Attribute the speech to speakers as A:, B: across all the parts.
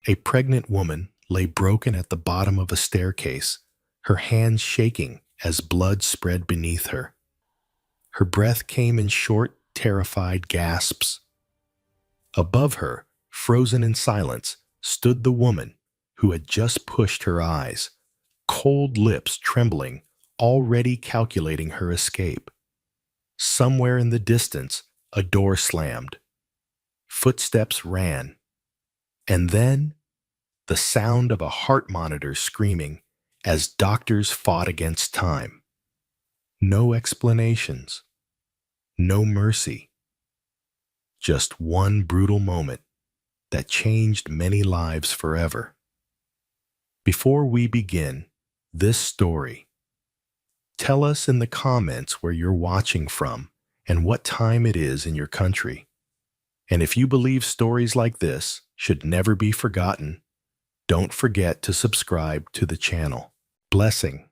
A: A pregnant woman lay broken at the bottom of a staircase, her hands shaking as blood spread beneath her. Her breath came in short, terrified gasps. Above her, frozen in silence, stood the woman who had just pushed her eyes, cold lips trembling, already calculating her escape. Somewhere in the distance, a door slammed. Footsteps ran. And then, the sound of a heart monitor screaming as doctors fought against time. No explanations. No mercy. Just one brutal moment that changed many lives forever. Before we begin this story, tell us in the comments where you're watching from and what time it is in your country. And if you believe stories like this should never be forgotten, don't forget to subscribe to the channel. Blessing.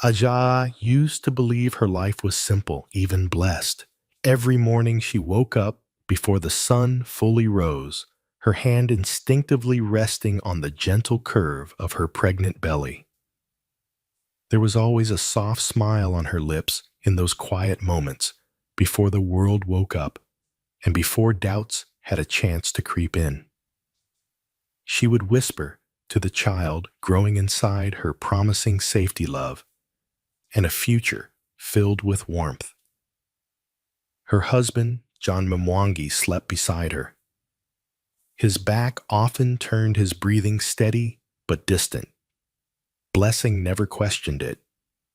A: Aja used to believe her life was simple, even blessed. Every morning she woke up before the sun fully rose, her hand instinctively resting on the gentle curve of her pregnant belly. There was always a soft smile on her lips in those quiet moments before the world woke up and before doubts had a chance to creep in. She would whisper to the child growing inside her promising safety love and a future filled with warmth. Her husband, John Mwangi, slept beside her. His back often turned, his breathing steady but distant. Blessing never questioned it.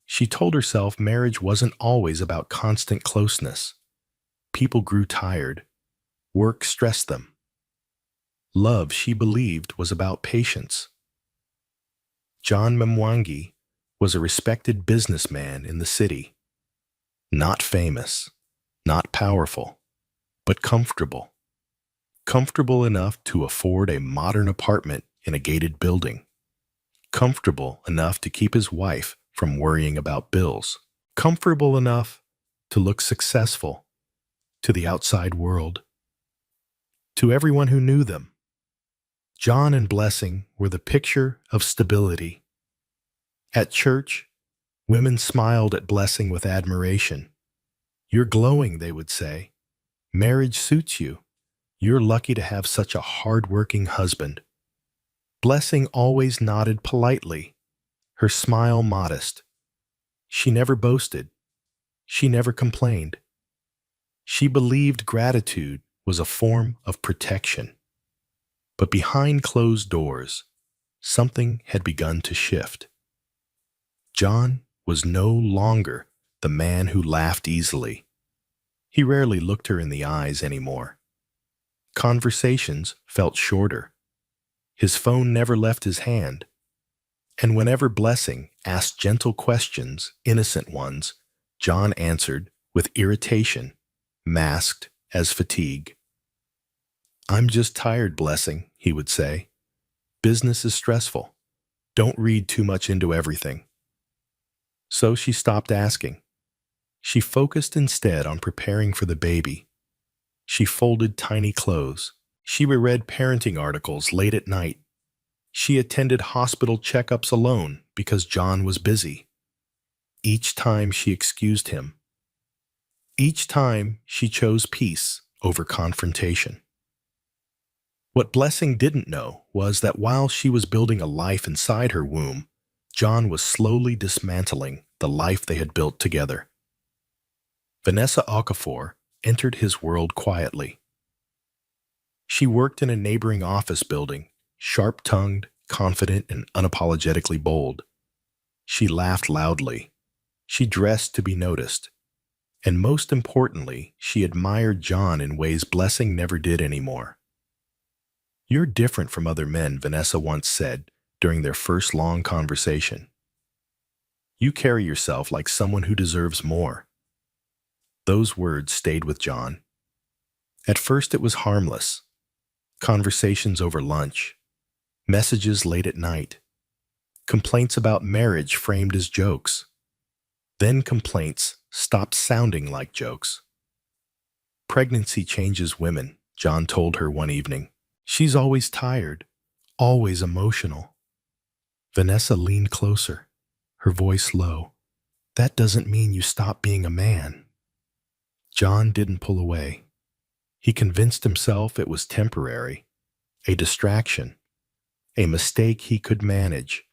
A: She told herself marriage wasn't always about constant closeness. People grew tired. Work stressed them. Love, she believed, was about patience. John Mwangi was a respected businessman in the city. Not famous, not powerful, but comfortable. Comfortable enough to afford a modern apartment in a gated building. Comfortable enough to keep his wife from worrying about bills. Comfortable enough to look successful to the outside world. To everyone who knew them, John and Blessing were the picture of stability. At church, women smiled at Blessing with admiration. "You're glowing," they would say. "Marriage suits you. You're lucky to have such a hard-working husband." Blessing always nodded politely, her smile modest. She never boasted. She never complained. She believed gratitude was a form of protection. But behind closed doors, something had begun to shift. John was no longer the man who laughed easily. He rarely looked her in the eyes anymore. Conversations felt shorter. His phone never left his hand. And whenever Blessing asked gentle questions, innocent ones, John answered with irritation, masked as fatigue. "I'm just tired, Blessing," he would say. "Business is stressful. Don't read too much into everything." So she stopped asking. She focused instead on preparing for the baby. She folded tiny clothes. She reread parenting articles late at night. She attended hospital checkups alone because John was busy. Each time she excused him. Each time she chose peace over confrontation. What Blessing didn't know was that while she was building a life inside her womb, John was slowly dismantling the life they had built together. Vanessa Okafor entered his world quietly. She worked in a neighboring office building, sharp-tongued, confident, and unapologetically bold. She laughed loudly. She dressed to be noticed. And most importantly, she admired John in ways Blessing never did anymore. "You're different from other men," Vanessa once said during their first long conversation. "You carry yourself like someone who deserves more." Those words stayed with John. At first it was harmless. Conversations over lunch, messages late at night, complaints about marriage framed as jokes. Then complaints stopped sounding like jokes. "Pregnancy changes women," John told her one evening. "She's always tired, always emotional. Vanessa leaned closer, her voice low. That doesn't mean you stop being a man. John didn't pull away. He convinced himself it was temporary, a distraction, a mistake he could manage.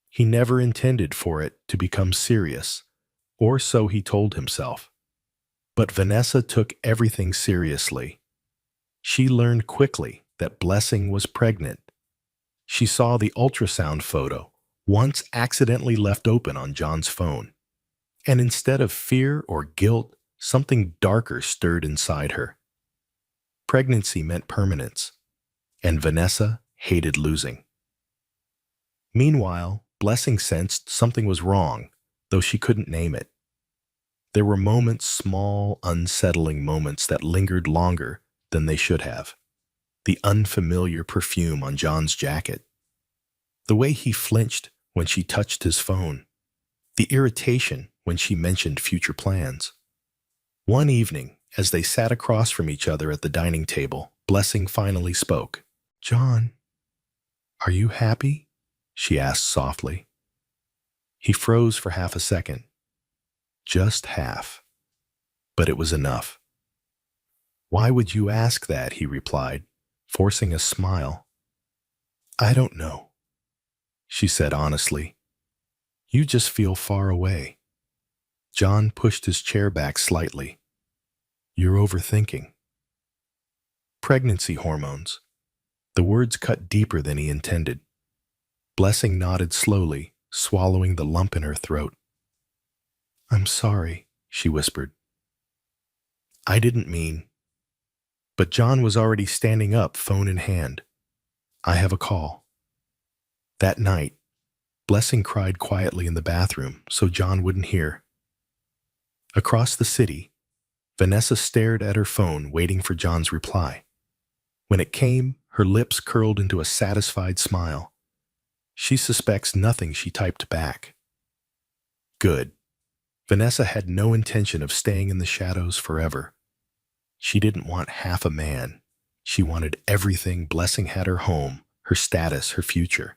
A: He never intended for it to become serious, or so he told himself. But Vanessa took everything seriously. She learned quickly that Blessing was pregnant. She saw the ultrasound photo, once accidentally left open on John's phone. And instead of fear or guilt, something darker stirred inside her. Pregnancy meant permanence, and Vanessa hated losing. Meanwhile, Blessing sensed something was wrong, though she couldn't name it. There were moments, small, unsettling moments that lingered longer than they should have. The unfamiliar perfume on John's jacket. The way he flinched when she touched his phone. The irritation when she mentioned future plans. One evening, as they sat across from each other at the dining table, Blessing finally spoke. "John, are you happy?" she asked softly. He froze for half a second. Just half. But it was enough. "Why would you ask that?" he replied, forcing a smile. "I don't know," she said honestly. "You just feel far away." John pushed his chair back slightly. "You're overthinking." Pregnancy hormones. The words cut deeper than he intended. Blessing nodded slowly, swallowing the lump in her throat. "I'm sorry," she whispered. "I didn't mean." But John was already standing up, phone in hand. "I have a call." That night, Blessing cried quietly in the bathroom so John wouldn't hear. Across the city, Vanessa stared at her phone, waiting for John's reply. When it came, her lips curled into a satisfied smile. She suspects nothing she typed back. Good. Vanessa had no intention of staying in the shadows forever. She didn't want half a man. She wanted everything. Blessing had her home, her status, her future.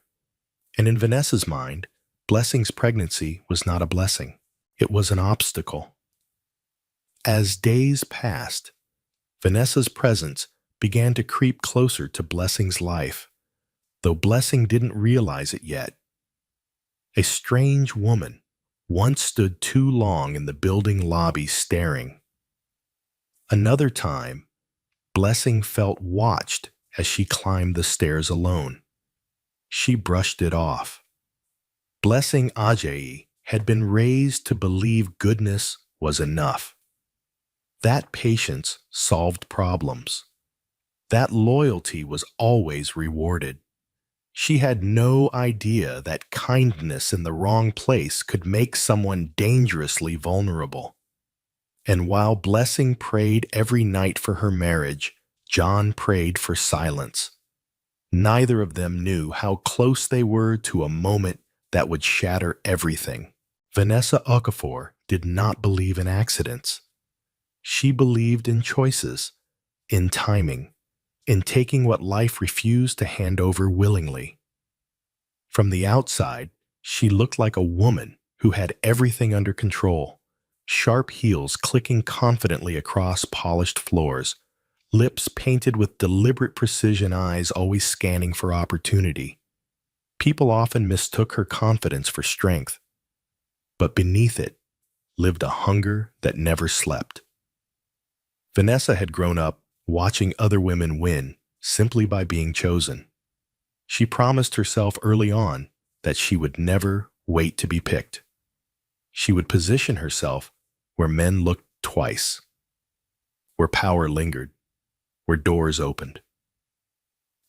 A: And in Vanessa's mind, Blessing's pregnancy was not a blessing. It was an obstacle. As days passed, Vanessa's presence began to creep closer to Blessing's life, though Blessing didn't realize it yet. A strange woman once stood too long in the building lobby staring. Another time, Blessing felt watched as she climbed the stairs alone. She brushed it off. Blessing Ajayi had been raised to believe goodness was enough. That patience solved problems. That loyalty was always rewarded. She had no idea that kindness in the wrong place could make someone dangerously vulnerable. And while Blessing prayed every night for her marriage, John prayed for silence. Neither of them knew how close they were to a moment that would shatter everything. Vanessa Okafor did not believe in accidents. She believed in choices, in timing, in taking what life refused to hand over willingly. From the outside, she looked like a woman who had everything under control, sharp heels clicking confidently across polished floors, lips painted with deliberate precision, eyes always scanning for opportunity. People often mistook her confidence for strength, but beneath it lived a hunger that never slept. Vanessa had grown up watching other women win simply by being chosen. She promised herself early on that she would never wait to be picked. She would position herself where men looked twice, where power lingered, where doors opened.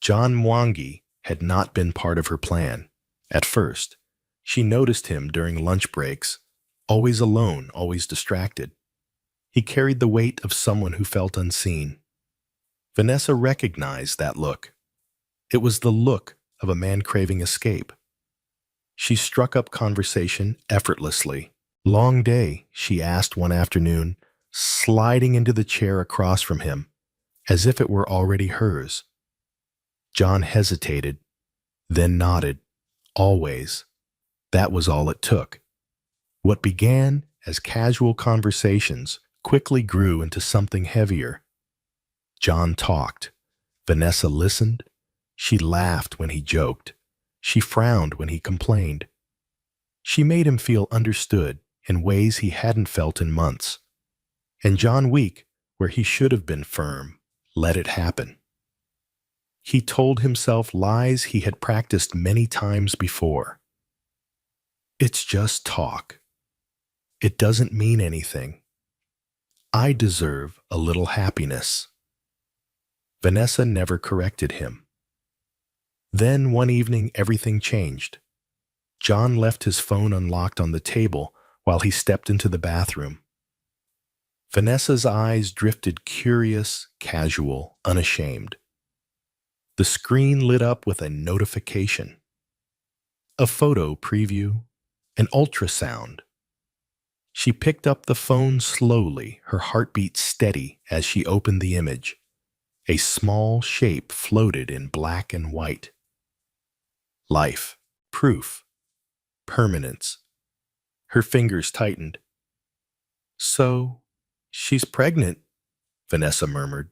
A: John Mwangi had not been part of her plan. At first, she noticed him during lunch breaks, always alone, always distracted. He carried the weight of someone who felt unseen. Vanessa recognized that look. It was the look of a man craving escape. She struck up conversation effortlessly. "Long day?" she asked one afternoon, sliding into the chair across from him, as if it were already hers. John hesitated, then nodded. Always. That was all it took. What began as casual conversations quickly grew into something heavier. John talked. Vanessa listened. She laughed when he joked. She frowned when he complained. She made him feel understood in ways he hadn't felt in months. And John Week, where he should have been firm, let it happen. He told himself lies he had practiced many times before. It's just talk. It doesn't mean anything. I deserve a little happiness. Vanessa never corrected him. Then one evening everything changed. John left his phone unlocked on the table while he stepped into the bathroom. Vanessa's eyes drifted curious, casual, unashamed. The screen lit up with a notification. A photo preview, an ultrasound. She picked up the phone slowly, her heartbeat steady as she opened the image. A small shape floated in black and white. Life, proof, permanence. Her fingers tightened. So, she's pregnant, Vanessa murmured.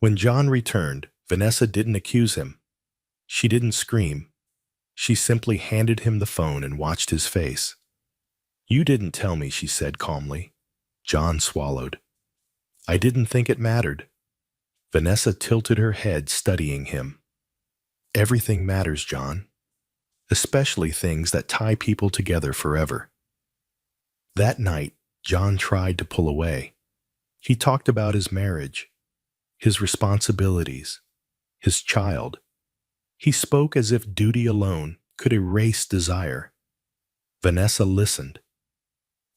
A: When John returned, Vanessa didn't accuse him. She didn't scream. She simply handed him the phone and watched his face. You didn't tell me, she said calmly. John swallowed. I didn't think it mattered. Vanessa tilted her head, studying him. Everything matters, John. Especially things that tie people together forever. That night, John tried to pull away. He talked about his marriage, his responsibilities, his child. He spoke as if duty alone could erase desire. Vanessa listened.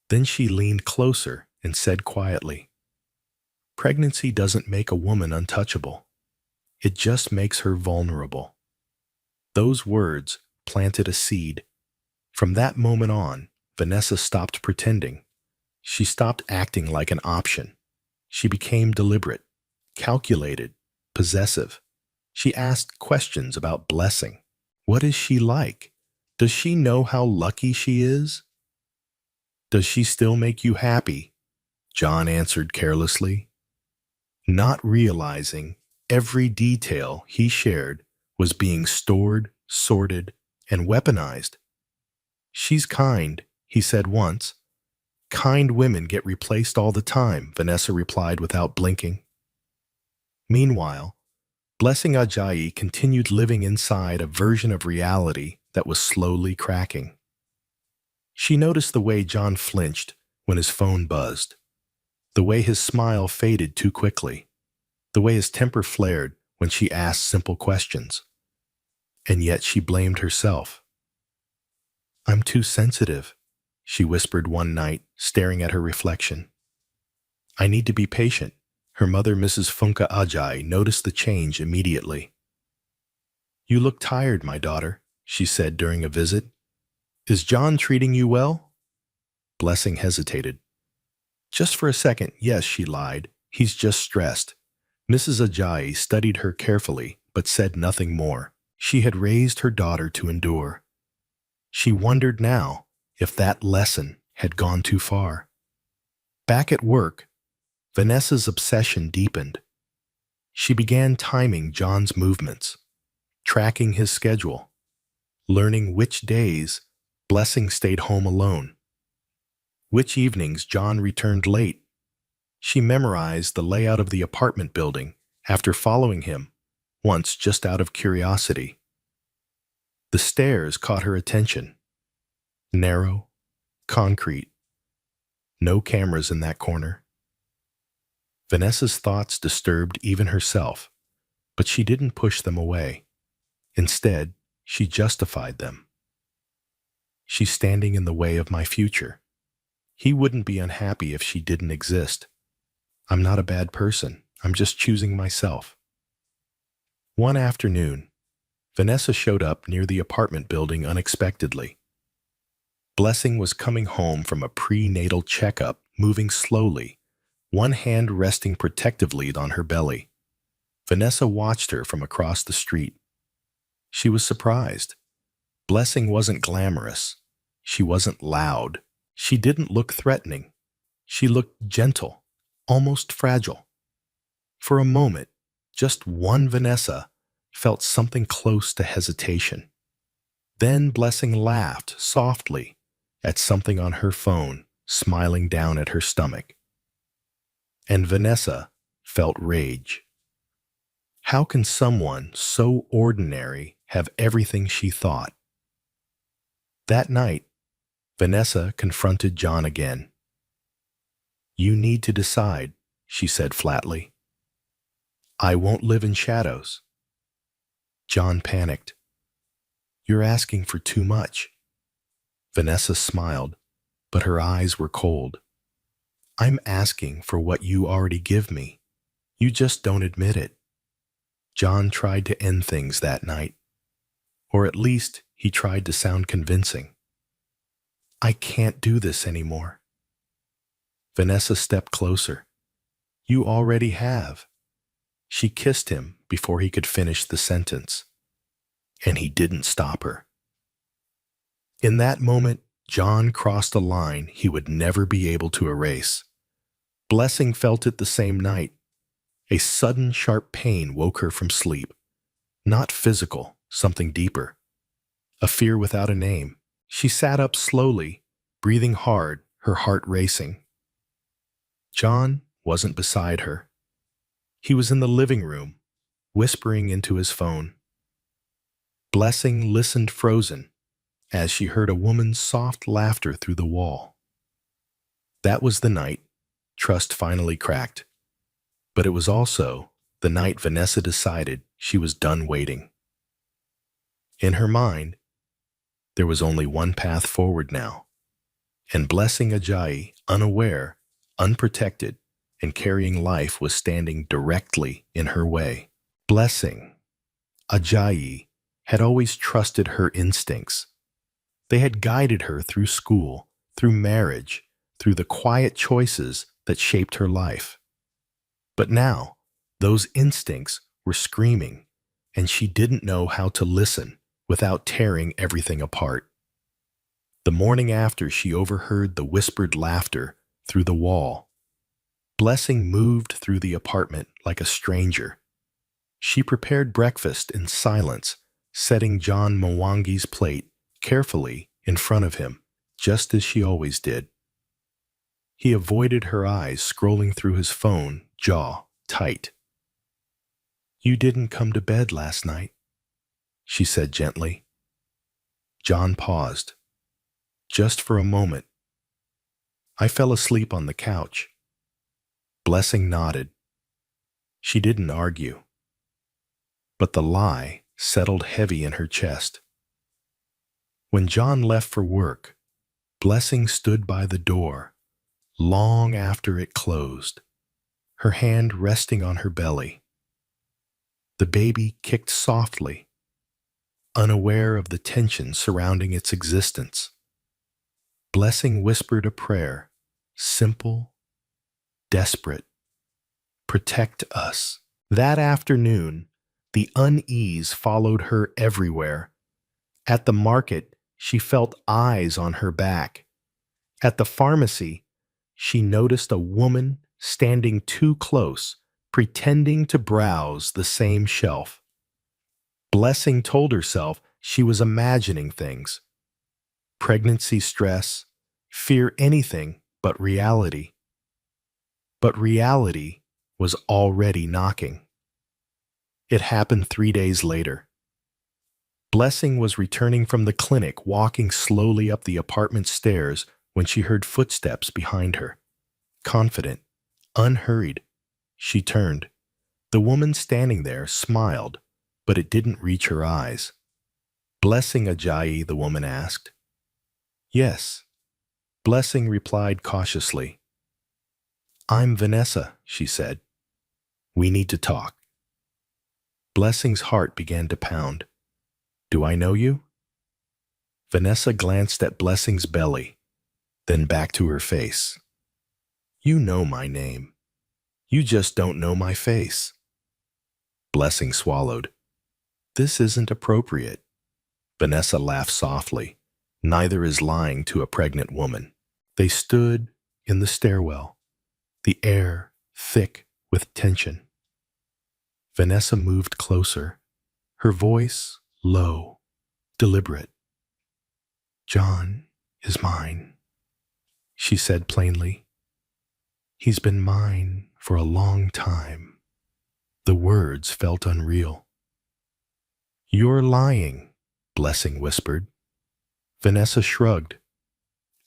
A: Then she leaned closer and said quietly, Pregnancy doesn't make a woman untouchable. It just makes her vulnerable. Those words planted a seed. From that moment on, Vanessa stopped pretending. She stopped acting like an option. She became deliberate, calculated, possessive. She asked questions about Blessing. What is she like? Does she know how lucky she is? Does she still make you happy? John answered carelessly, not realizing every detail he shared was being stored, sorted, and weaponized. She's kind, he said once. Kind women get replaced all the time, Vanessa replied without blinking. Meanwhile, Blessing Ajayi continued living inside a version of reality that was slowly cracking. She noticed the way John flinched when his phone buzzed, the way his smile faded too quickly, the way his temper flared when she asked simple questions. And yet she blamed herself. I'm too sensitive, she whispered one night, staring at her reflection. I need to be patient. Her mother, Mrs. Funka Ajay, noticed the change immediately. You look tired, my daughter, she said during a visit. Is John treating you well? Blessing hesitated. Just for a second, yes, she lied. He's just stressed. Mrs. Ajayi studied her carefully, but said nothing more. She had raised her daughter to endure. She wondered now if that lesson had gone too far. Back at work, Vanessa's obsession deepened. She began timing John's movements, tracking his schedule, learning which days Blessing stayed home alone, which evenings John returned late. She memorized the layout of the apartment building after following him once just out of curiosity. The stairs caught her attention. Narrow, concrete, no cameras in that corner. Vanessa's thoughts disturbed even herself, but she didn't push them away. Instead, she justified them. She's standing in the way of my future. He wouldn't be unhappy if she didn't exist. I'm not a bad person. I'm just choosing myself. One afternoon, Vanessa showed up near the apartment building unexpectedly. Blessing was coming home from a prenatal checkup, moving slowly, one hand resting protectively on her belly. Vanessa watched her from across the street. She was surprised. Blessing wasn't glamorous. She wasn't loud. She didn't look threatening. She looked gentle, almost fragile. For a moment, just one Vanessa felt something close to hesitation. Then Blessing laughed softly at something on her phone, smiling down at her stomach. And Vanessa felt rage. How can someone so ordinary have everything she thought? That night, Vanessa confronted John again. "You need to decide," she said flatly. "I won't live in shadows." John panicked. "You're asking for too much." Vanessa smiled, but her eyes were cold. "I'm asking for what you already give me. You just don't admit it." John tried to end things that night. Or at least he tried to sound convincing. "I can't do this anymore." Vanessa stepped closer. "You already have." She kissed him before he could finish the sentence. And he didn't stop her. In that moment, John crossed a line he would never be able to erase. Blessing felt it the same night. A sudden sharp pain woke her from sleep. Not physical, something deeper. A fear without a name. She sat up slowly, breathing hard, her heart racing. John wasn't beside her. He was in the living room, whispering into his phone. Blessing listened frozen as she heard a woman's soft laughter through the wall. That was the night trust finally cracked. But it was also the night Vanessa decided she was done waiting. In her mind, there was only one path forward now, and Blessing Ajayi, unaware, unprotected, and carrying life, was standing directly in her way. Blessing Ajayi had always trusted her instincts. They had guided her through school, through marriage, through the quiet choices that shaped her life. But now, those instincts were screaming, and she didn't know how to listen without tearing everything apart. The morning after she overheard the whispered laughter through the wall, Blessing moved through the apartment like a stranger. She prepared breakfast in silence, setting John Mwangi's plate carefully in front of him, just as she always did. He avoided her eyes, scrolling through his phone, jaw tight. "You didn't come to bed last night," she said gently. John paused. Just for a moment. "I fell asleep on the couch." Blessing nodded. She didn't argue. But the lie settled heavy in her chest. When John left for work, Blessing stood by the door, long after it closed, her hand resting on her belly. The baby kicked softly, unaware of the tension surrounding its existence. Blessing whispered a prayer, simple, desperate. "Protect us." That afternoon, the unease followed her everywhere. At the market, she felt eyes on her back. At the pharmacy, she noticed a woman standing too close, pretending to browse the same shelf. Blessing told herself she was imagining things. Pregnancy stress, fear anything but reality. But reality was already knocking. It happened 3 days later. Blessing was returning from the clinic, walking slowly up the apartment stairs when she heard footsteps behind her. Confident, unhurried, she turned. The woman standing there smiled, but it didn't reach her eyes. "Blessing Ajayi?" the woman asked. "Yes." Blessing replied cautiously. "I'm Vanessa," she said. "We need to talk." Blessing's heart began to pound. "Do I know you?" Vanessa glanced at Blessing's belly, then back to her face. "You know my name. You just don't know my face." Blessing swallowed. This isn't appropriate. Vanessa laughed softly. Neither is lying to a pregnant woman. They stood in the stairwell, the air thick with tension. Vanessa moved closer, her voice low, deliberate. "John is mine," she said plainly. "He's been mine for a long time." The words felt unreal. "You're lying," Blessing whispered. Vanessa shrugged.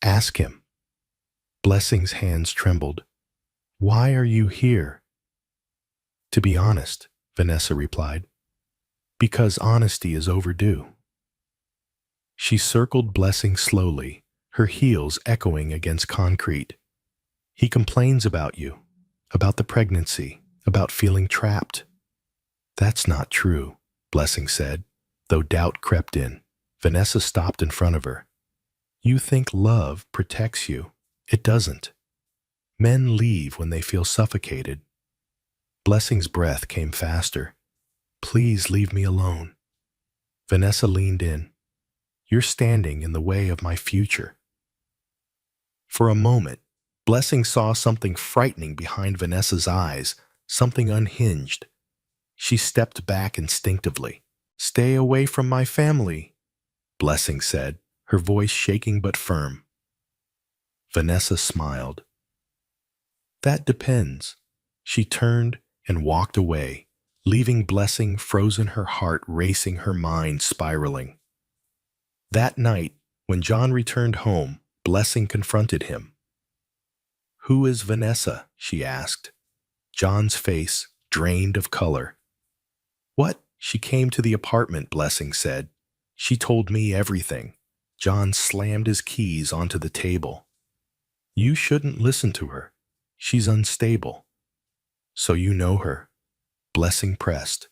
A: "Ask him." Blessing's hands trembled. "Why are you here?" "To be honest," Vanessa replied. "Because honesty is overdue." She circled Blessing slowly, her heels echoing against concrete. "He complains about you, about the pregnancy, about feeling trapped." "That's not true," Blessing said, though doubt crept in. Vanessa stopped in front of her. "You think love protects you. It doesn't. Men leave when they feel suffocated." Blessing's breath came faster. "Please leave me alone." Vanessa leaned in. "You're standing in the way of my future." For a moment, Blessing saw something frightening behind Vanessa's eyes, something unhinged. She stepped back instinctively. "Stay away from my family," Blessing said, her voice shaking but firm. Vanessa smiled. "That depends." She turned and walked away, leaving Blessing frozen, her heart racing, her mind spiraling. That night, when John returned home, Blessing confronted him. "Who is Vanessa?" she asked. John's face drained of color. "What? She came to the apartment," Blessing said. "She told me everything." John slammed his keys onto the table. "You shouldn't listen to her. She's unstable." "So you know her?" Blessing pressed.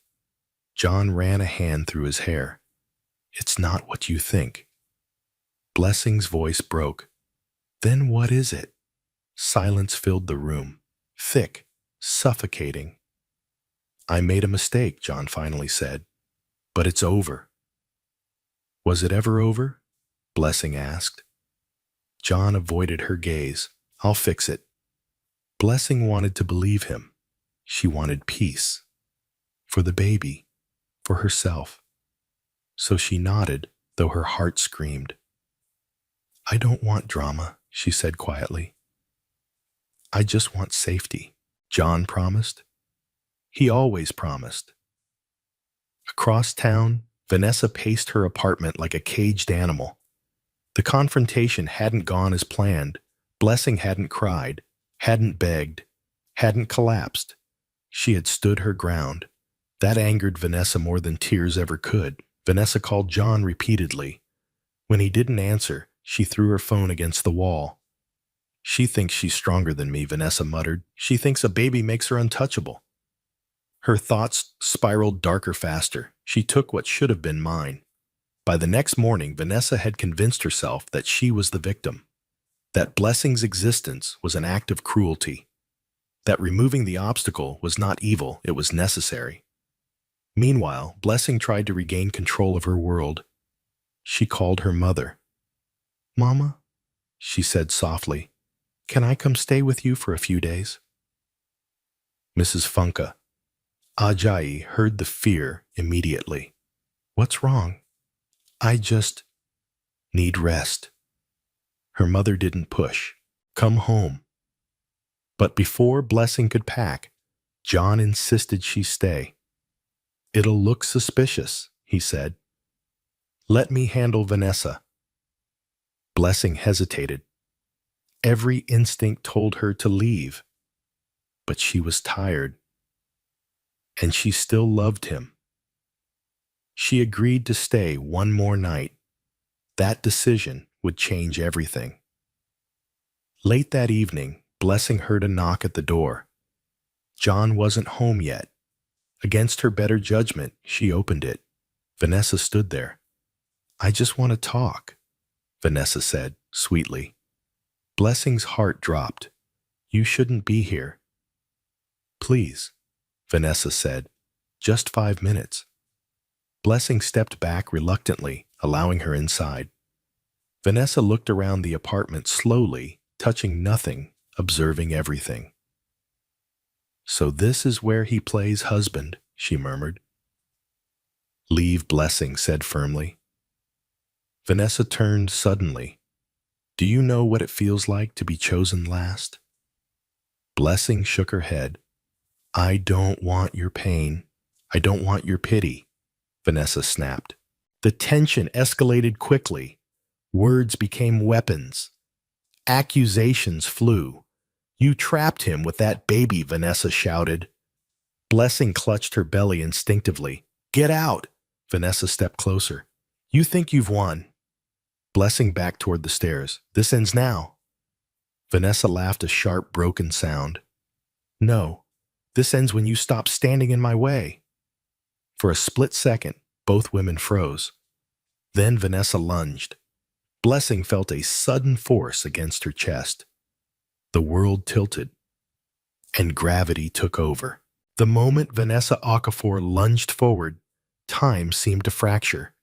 A: John ran a hand through his hair. "It's not what you think." Blessing's voice broke. "Then what is it?" Silence filled the room, thick, suffocating. "I made a mistake," John finally said. "But it's over." "Was it ever over?" Blessing asked. John avoided her gaze. "I'll fix it." Blessing wanted to believe him. She wanted peace. For the baby. For herself. So she nodded, though her heart screamed. "I don't want drama," she said quietly. "I just want safety," John promised. He always promised. Across town, Vanessa paced her apartment like a caged animal. The confrontation hadn't gone as planned. Blessing hadn't cried, hadn't begged, hadn't collapsed. She had stood her ground. That angered Vanessa more than tears ever could. Vanessa called John repeatedly. When he didn't answer, she threw her phone against the wall. "She thinks she's stronger than me," Vanessa muttered. "She thinks a baby makes her untouchable." Her thoughts spiraled darker faster. She took what should have been mine. By the next morning, Vanessa had convinced herself that she was the victim, that Blessing's existence was an act of cruelty, that removing the obstacle was not evil, it was necessary. Meanwhile, Blessing tried to regain control of her world. She called her mother. "Mama," she said softly, "can I come stay with you for a few days?" Mrs. Funka. Ajayi heard the fear immediately. "What's wrong?" "I just need rest." Her mother didn't push. "Come home." But before Blessing could pack, John insisted she stay. "It'll look suspicious," he said. "Let me handle Vanessa." Blessing hesitated. Every instinct told her to leave. But she was tired. And she still loved him. She agreed to stay one more night. That decision would change everything. Late that evening, Blessing heard a knock at the door. John wasn't home yet. Against her better judgment, she opened it. Vanessa stood there. "I just want to talk," Vanessa said, sweetly. Blessing's heart dropped. "You shouldn't be here." "Please," Vanessa said. "Just 5 minutes." Blessing stepped back reluctantly, allowing her inside. Vanessa looked around the apartment slowly, touching nothing, observing everything. "So this is where he plays husband," she murmured. "Leave," Blessing said firmly. Vanessa turned suddenly. "Do you know what it feels like to be chosen last?" Blessing shook her head. "I don't want your pain. I don't want your pity," Vanessa snapped. The tension escalated quickly. Words became weapons. Accusations flew. "You trapped him with that baby," Vanessa shouted. Blessing clutched her belly instinctively. "Get out!" Vanessa stepped closer. "You think you've won." Blessing backed toward the stairs. "This ends now." Vanessa laughed a sharp, broken sound. "No, this ends when you stop standing in my way." For a split second, both women froze. Then Vanessa lunged. Blessing felt a sudden force against her chest. The world tilted, and gravity took over. The moment Vanessa Okafor lunged forward, time seemed to fracture.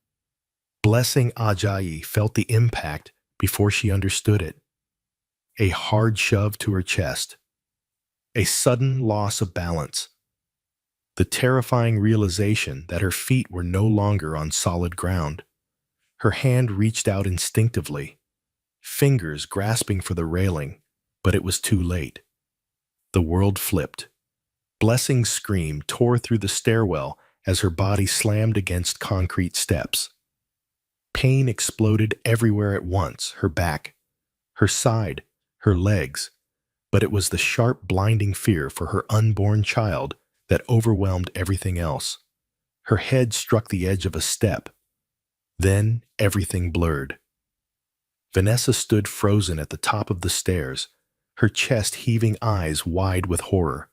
A: Blessing Ajayi felt the impact before she understood it. A hard shove to her chest. A sudden loss of balance. The terrifying realization that her feet were no longer on solid ground. Her hand reached out instinctively, fingers grasping for the railing, but it was too late. The world flipped. Blessing's scream tore through the stairwell as her body slammed against concrete steps. Pain exploded everywhere at once, her back, her side, her legs, but it was the sharp, blinding fear for her unborn child that overwhelmed everything else. Her head struck the edge of a step. Then everything blurred. Vanessa stood frozen at the top of the stairs, her chest heaving, eyes wide with horror.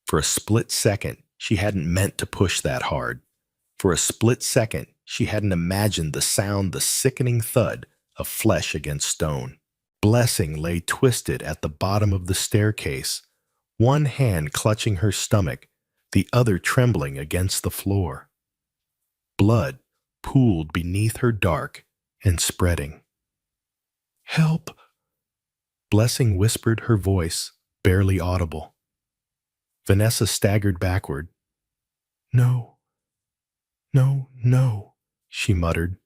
A: For a split second, she hadn't meant to push that hard. For a split second, she hadn't imagined the sound, the sickening thud of flesh against stone. Blessing lay twisted at the bottom of the staircase, one hand clutching her stomach, the other trembling against the floor. Blood pooled beneath her, dark and spreading. "Help!" Blessing whispered, her voice barely audible. Vanessa staggered backward. "No, no, no," she muttered.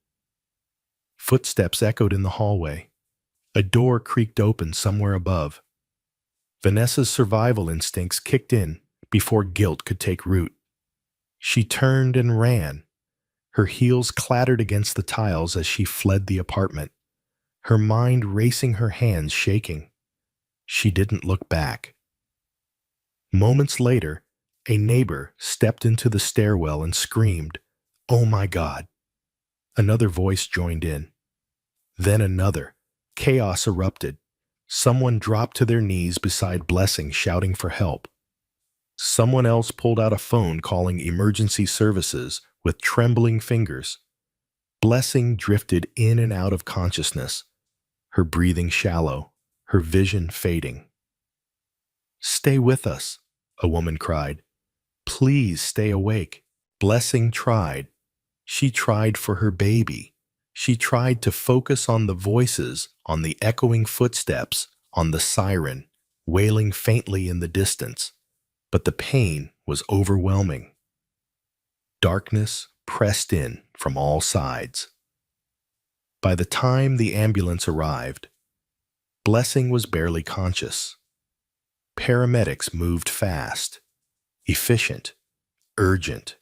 A: Footsteps echoed in the hallway. A door creaked open somewhere above. Vanessa's survival instincts kicked in before guilt could take root. She turned and ran. Her heels clattered against the tiles as she fled the apartment, her mind racing, her hands shaking. She didn't look back. Moments later, a neighbor stepped into the stairwell and screamed, "Oh my God!" Another voice joined in. Then another. Chaos erupted. Someone dropped to their knees beside Blessing, shouting for help. Someone else pulled out a phone, calling emergency services with trembling fingers. Blessing drifted in and out of consciousness, her breathing shallow, her vision fading. "Stay with us," a woman cried. "Please stay awake." Blessing tried. She tried for her baby. She tried to focus on the voices, on the echoing footsteps, on the siren, wailing faintly in the distance. But the pain was overwhelming. Darkness pressed in from all sides. By the time the ambulance arrived, Blessing was barely conscious. Paramedics moved fast, efficient, urgent.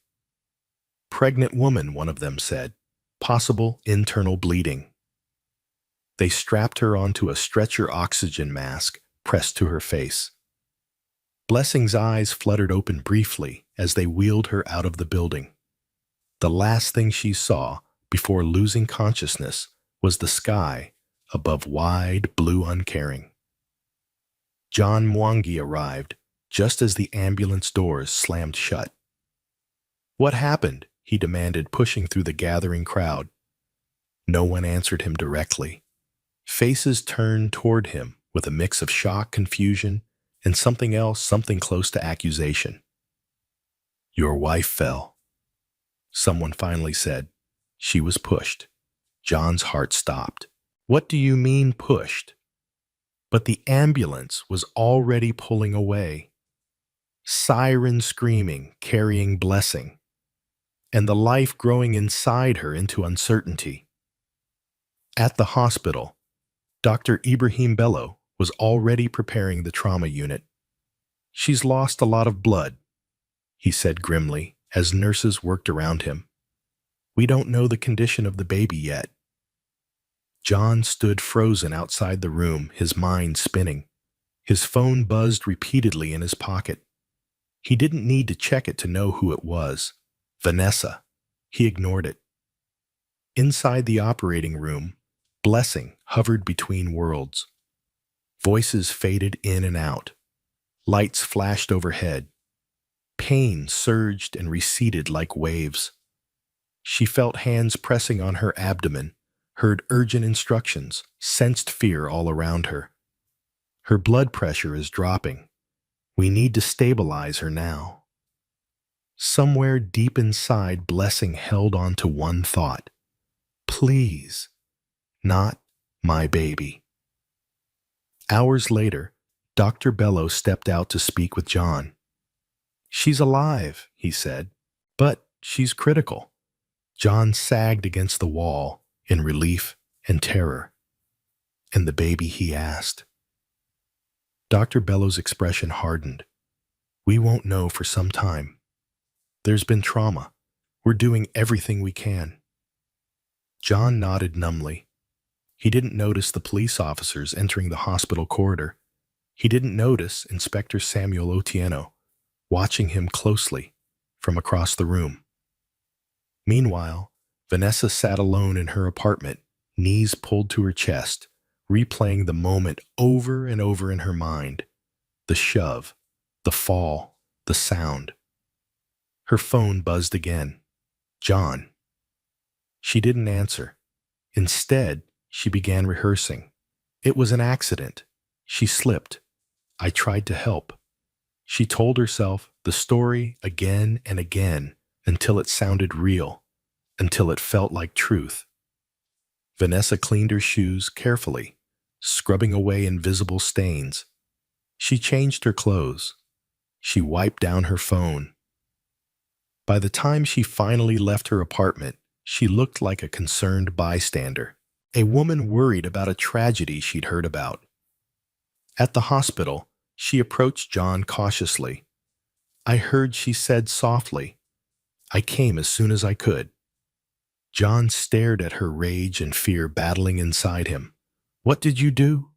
A: "Pregnant woman," one of them said. "Possible internal bleeding." They strapped her onto a stretcher oxygen mask pressed to her face. Blessing's eyes fluttered open briefly as they wheeled her out of the building. The last thing she saw before losing consciousness was the sky above, wide, blue, uncaring. John Mwangi arrived just as the ambulance doors slammed shut. "What happened?" he demanded, pushing through the gathering crowd. No one answered him directly. Faces turned toward him with a mix of shock, confusion, and something else, something close to accusation. "Your wife fell." someone finally said. She was pushed. John's heart stopped. What do you mean pushed? But the ambulance was already pulling away. Siren screaming, carrying blessing, and the life growing inside her into uncertainty. At the hospital, Dr. Ibrahim Bello was already preparing the trauma unit. She's lost a lot of blood, he said grimly as nurses worked around him. We don't know the condition of the baby yet. John stood frozen outside the room, his mind spinning. His phone buzzed repeatedly in his pocket. He didn't need to check it to know who it was. Vanessa. He ignored it. Inside the operating room, Blessing hovered between worlds. Voices faded in and out. Lights flashed overhead. Pain surged and receded like waves. She felt hands pressing on her abdomen, heard urgent instructions, sensed fear all around her. Her blood pressure is dropping. We need to stabilize her now. Somewhere deep inside, Blessing held on to one thought. Please, not my baby. Hours later, Dr. Bello stepped out to speak with John. She's alive, he said, but she's critical. John sagged against the wall in relief and terror. And the baby, he asked. Dr. Bello's expression hardened. We won't know for some time. There's been trauma. We're doing everything we can. John nodded numbly. He didn't notice the police officers entering the hospital corridor. He didn't notice Inspector Samuel Otieno watching him closely from across the room. Meanwhile, Vanessa sat alone in her apartment, knees pulled to her chest, replaying the moment over and over in her mind. The shove, the fall, the sound. Her phone buzzed again. John. She didn't answer. Instead, she began rehearsing. It was an accident. She slipped. I tried to help. She told herself the story again and again until it sounded real, until it felt like truth. Vanessa cleaned her shoes carefully, scrubbing away invisible stains. She changed her clothes. She wiped down her phone. By the time she finally left her apartment, she looked like a concerned bystander, a woman worried about a tragedy she'd heard about. At the hospital, she approached John cautiously. I heard she said softly, I came as soon as I could. John stared at her rage and fear battling inside him. What did you do?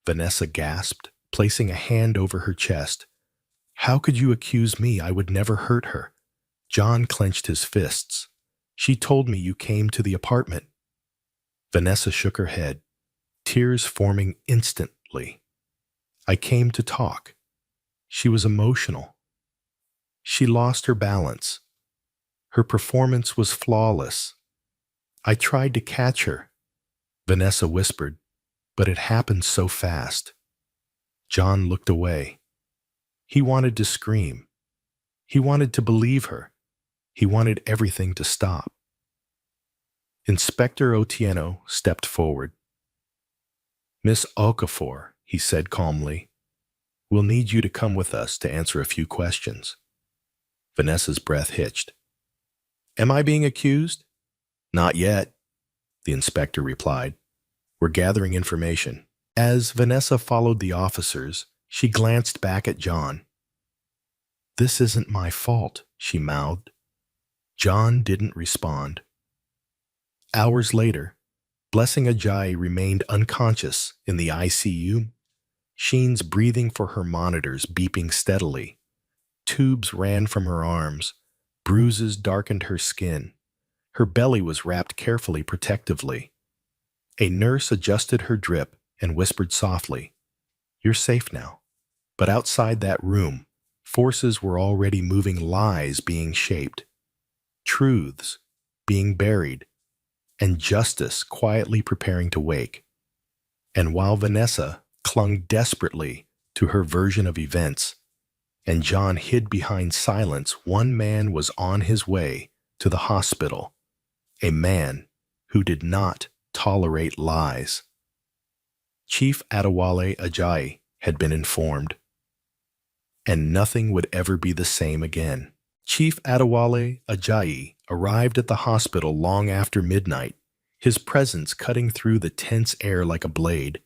A: Vanessa gasped, placing a hand over her chest. How could you accuse me? I would never hurt her. John clenched his fists. She told me you came to the apartment. Vanessa shook her head, tears forming instantly. I came to talk. She was emotional. She lost her balance. Her performance was flawless. I tried to catch her, Vanessa whispered, but it happened so fast. John looked away. He wanted to scream. He wanted to believe her. He wanted everything to stop. Inspector Otieno stepped forward. Miss Okafor, he said calmly, we'll need you to come with us to answer a few questions. Vanessa's breath hitched. Am I being accused? Not yet, the inspector replied. We're gathering information. As Vanessa followed the officers, she glanced back at John. This isn't my fault, she mouthed. John didn't respond. Hours later, Blessing Ajayi remained unconscious in the ICU, Sheen's breathing for her monitors beeping steadily. Tubes ran from her arms, bruises darkened her skin. Her belly was wrapped carefully protectively. A nurse adjusted her drip and whispered softly, You're safe now. But outside that room, forces were already moving, lies being shaped, truths being buried, and justice quietly preparing to wake. And while Vanessa clung desperately to her version of events, and John hid behind silence, one man was on his way to the hospital, a man who did not tolerate lies. Chief Adewale Ajayi had been informed, and nothing would ever be the same again. Chief Adewale Ajayi arrived at the hospital long after midnight, his presence cutting through the tense air like a blade.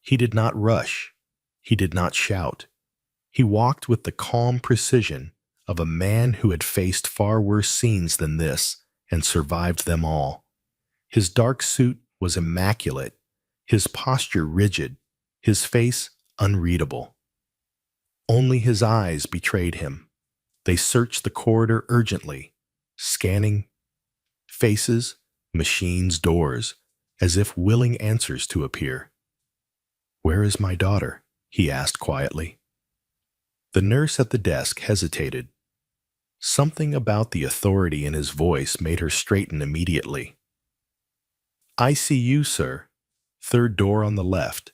A: He did not rush. He did not shout. He walked with the calm precision of a man who had faced far worse scenes than this and survived them all. His dark suit was immaculate, his posture rigid, his face unreadable. Only his eyes betrayed him. They searched the corridor urgently, scanning faces, machines, doors, as if willing answers to appear. "Where is my daughter?" he asked quietly. The nurse at the desk hesitated. Something about the authority in his voice made her straighten immediately. "ICU, sir. Third door on the left."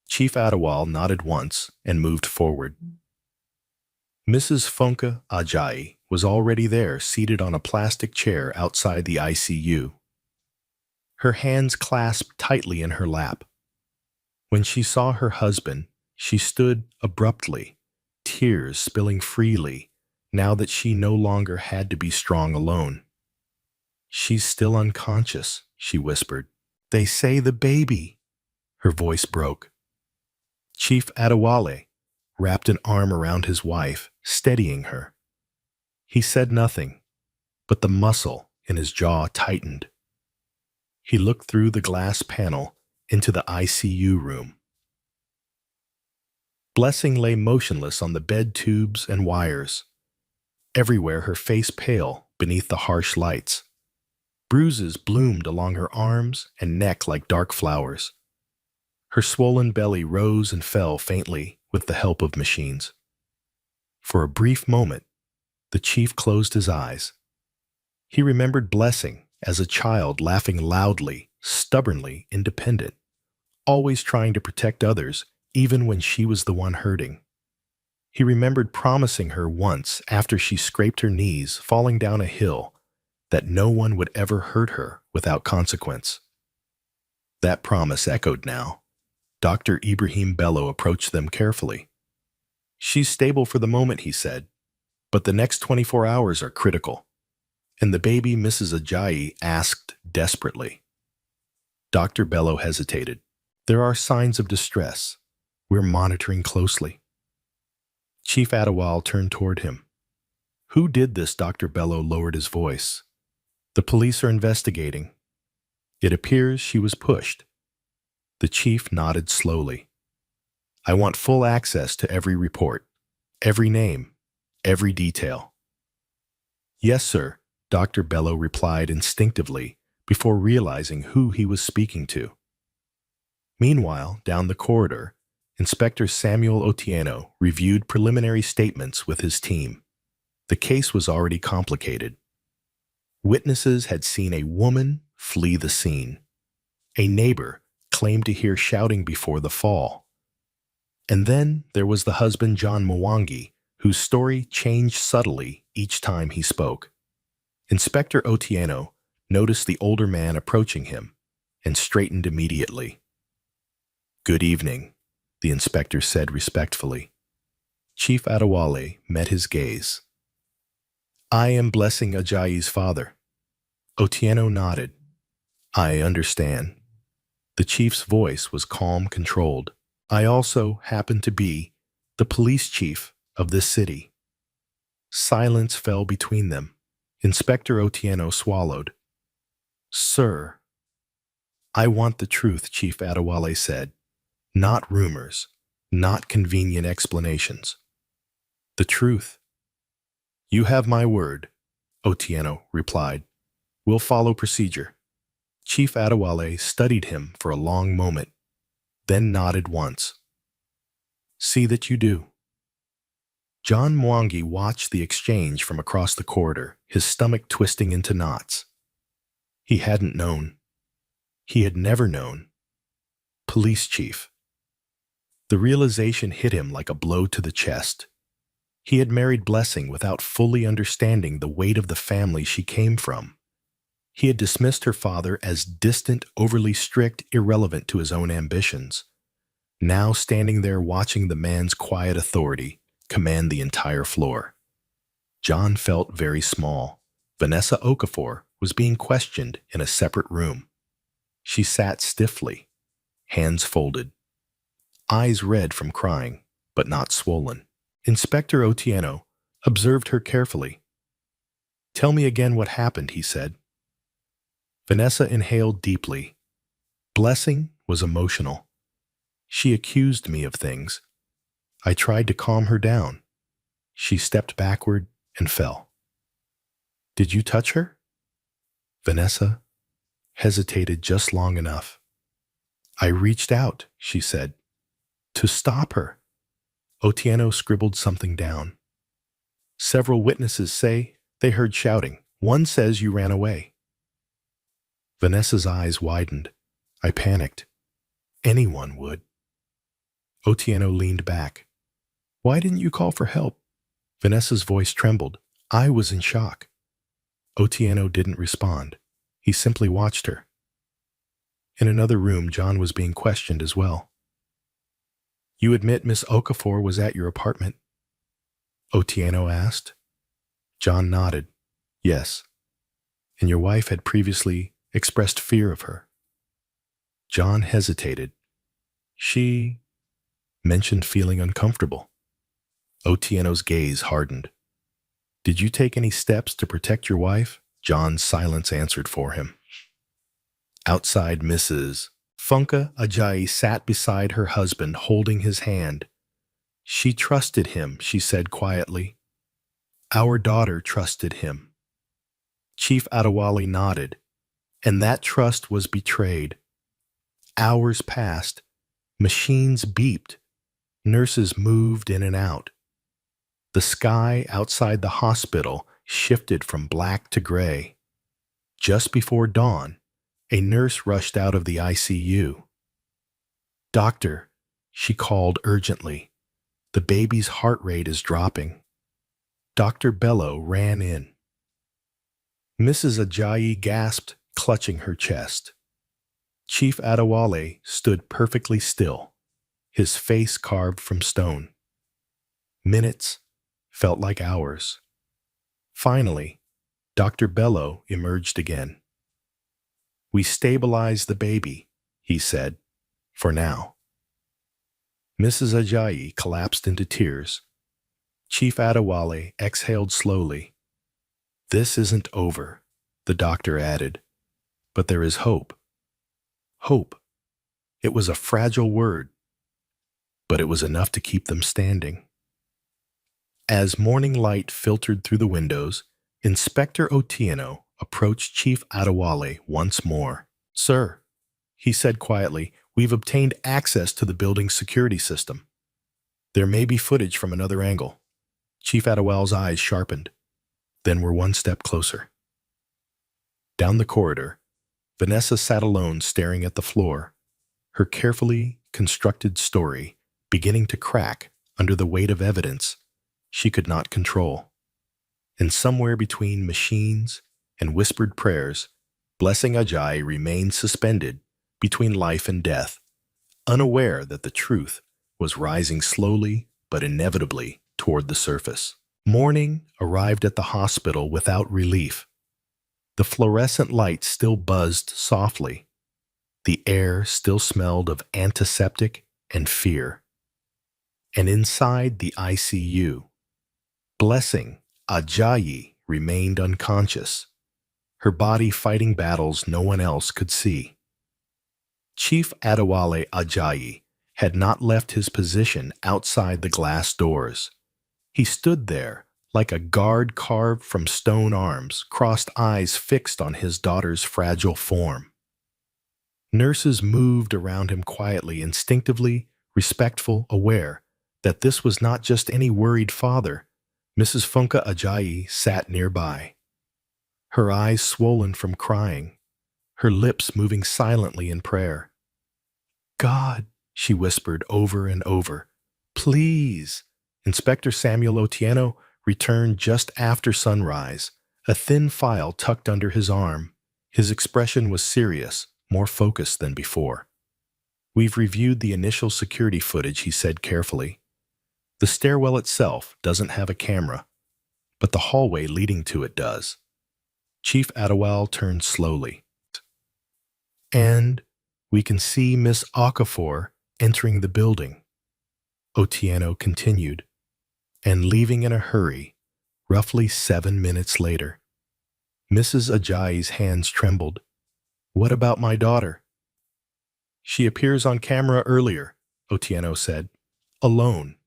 A: Chief Adewale nodded once and moved forward. Mrs. Funke Ajayi was already there, seated on a plastic chair outside the ICU. Her hands clasped tightly in her lap. When she saw her husband, she stood abruptly, tears spilling freely, now that she no longer had to be strong alone. "She's still unconscious," she whispered. "They say the baby." Her voice broke. Chief Adewale wrapped an arm around his wife, steadying her. He said nothing, but the muscle in his jaw tightened. He looked through the glass panel into the ICU room. Blessing lay motionless on the bed tubes and wires, everywhere her face pale beneath the harsh lights. Bruises bloomed along her arms and neck like dark flowers. Her swollen belly rose and fell faintly with the help of machines. For a brief moment, the chief closed his eyes. He remembered Blessing as a child, laughing loudly, stubbornly independent, always trying to protect others, even when she was the one hurting. He remembered promising her once, after she scraped her knees falling down a hill, that no one would ever hurt her without consequence. That promise echoed now. Dr. Ibrahim Bello approached them carefully. "She's stable for the moment," he said, "but the next 24 hours are critical." "And the baby?" Mrs. Ajayi asked desperately. Dr. Bello hesitated. "There are signs of distress. We're monitoring closely." Chief Adewale turned toward him. "Who did this?" Dr. Bello lowered his voice. "The police are investigating. It appears she was pushed." The chief nodded slowly. "I want full access to every report, every name, every detail." "Yes, sir," Dr. Bello replied instinctively before realizing who he was speaking to. Meanwhile, down the corridor, Inspector Samuel Otieno reviewed preliminary statements with his team. The case was already complicated. Witnesses had seen a woman flee the scene. A neighbor claimed to hear shouting before the fall. And then there was the husband John Mwangi, whose story changed subtly each time he spoke. Inspector Otieno noticed the older man approaching him and straightened immediately. "Good evening," the inspector said respectfully. Chief Adewale met his gaze. "I am Blessing Ajayi's father." Otieno nodded. "I understand." The chief's voice was calm, controlled. "I also happen to be the police chief of this city." Silence fell between them. Inspector Otieno swallowed. "Sir." "I want the truth," Chief Adewale said. "Not rumors, not convenient explanations. The truth." "You have my word," Otieno replied. "We'll follow procedure." Chief Adewale studied him for a long moment, then nodded once. "See that you do." John Mwangi watched the exchange from across the corridor, his stomach twisting into knots. He hadn't known. He had never known. Police chief. The realization hit him like a blow to the chest. He had married Blessing without fully understanding the weight of the family she came from. He had dismissed her father as distant, overly strict, irrelevant to his own ambitions. Now standing there watching the man's quiet authority command the entire floor. John felt very small. Vanessa Okafor was being questioned in a separate room. She sat stiffly, hands folded, eyes red from crying, but not swollen. Inspector Otieno observed her carefully. "Tell me again what happened," he said. Vanessa inhaled deeply. Blessing was emotional. She accused me of things. I tried to calm her down. She stepped backward and fell. "Did you touch her?" Vanessa hesitated just long enough. "I reached out," she said, "to stop her." Otieno scribbled something down. "Several witnesses say they heard shouting. One says you ran away." Vanessa's eyes widened. I panicked. Anyone would. Otieno leaned back. "Why didn't you call for help?" Vanessa's voice trembled. I was in shock. Otieno didn't respond. He simply watched her. In another room, John was being questioned as well. "You admit Miss Okafor was at your apartment?" Otieno asked. John nodded. "Yes. And your wife had previously expressed fear of her." John hesitated. "She mentioned feeling uncomfortable." Otieno's gaze hardened. "Did you take any steps to protect your wife?" John's silence answered for him. Outside, Mrs. Funka Ajayi sat beside her husband, holding his hand. "She trusted him," she said quietly. "Our daughter trusted him." Chief Adewale nodded. "And that trust was betrayed." Hours passed. Machines beeped. Nurses moved in and out. The sky outside the hospital shifted from black to gray. Just before dawn, a nurse rushed out of the ICU. "Doctor," she called urgently, "the baby's heart rate is dropping." Dr. Bello ran in. Mrs. Ajayi gasped, clutching her chest. Chief Adewale stood perfectly still, his face carved from stone. Minutes felt like hours. Finally, Dr. Bello emerged again. "We stabilized the baby," he said, "for now." Mrs. Ajayi collapsed into tears. Chief Adewale exhaled slowly. "This isn't over," the doctor added, "but there is hope." Hope. It was a fragile word, but it was enough to keep them standing. As morning light filtered through the windows, Inspector Otieno approached Chief Adewale once more. "Sir," he said quietly, "we've obtained access to the building's security system. There may be footage from another angle." Chief Adewale's eyes sharpened, then were one step closer. Down the corridor, Vanessa sat alone staring at the floor, her carefully constructed story beginning to crack under the weight of evidence she could not control. And somewhere between machines and whispered prayers, Blessing Ajayi remained suspended between life and death, unaware that the truth was rising slowly but inevitably toward the surface. Morning arrived at the hospital without relief. The fluorescent lights still buzzed softly. The air still smelled of antiseptic and fear. And inside the ICU, Blessing Ajayi remained unconscious, her body fighting battles no one else could see. Chief Adewale Ajayi had not left his position outside the glass doors. He stood there like a guard carved from stone arms, crossed eyes fixed on his daughter's fragile form. Nurses moved around him quietly, instinctively, respectful, aware that this was not just any worried father. Mrs. Funka Ajayi sat nearby, her eyes swollen from crying, her lips moving silently in prayer. "God," she whispered over and over, "please, Inspector Samuel Otieno returned just after sunrise, a thin file tucked under his arm. His expression was serious, more focused than before. "We've reviewed the initial security footage," he said carefully. "The stairwell itself doesn't have a camera, but the hallway leading to it does." Chief Adewale turned slowly. "And we can see Miss Okafor entering the building," Otieno continued, "and leaving in a hurry, roughly 7 minutes later." Mrs. Ajayi's hands trembled. "What about my daughter?" "She appears on camera earlier," Otieno said. "Alone."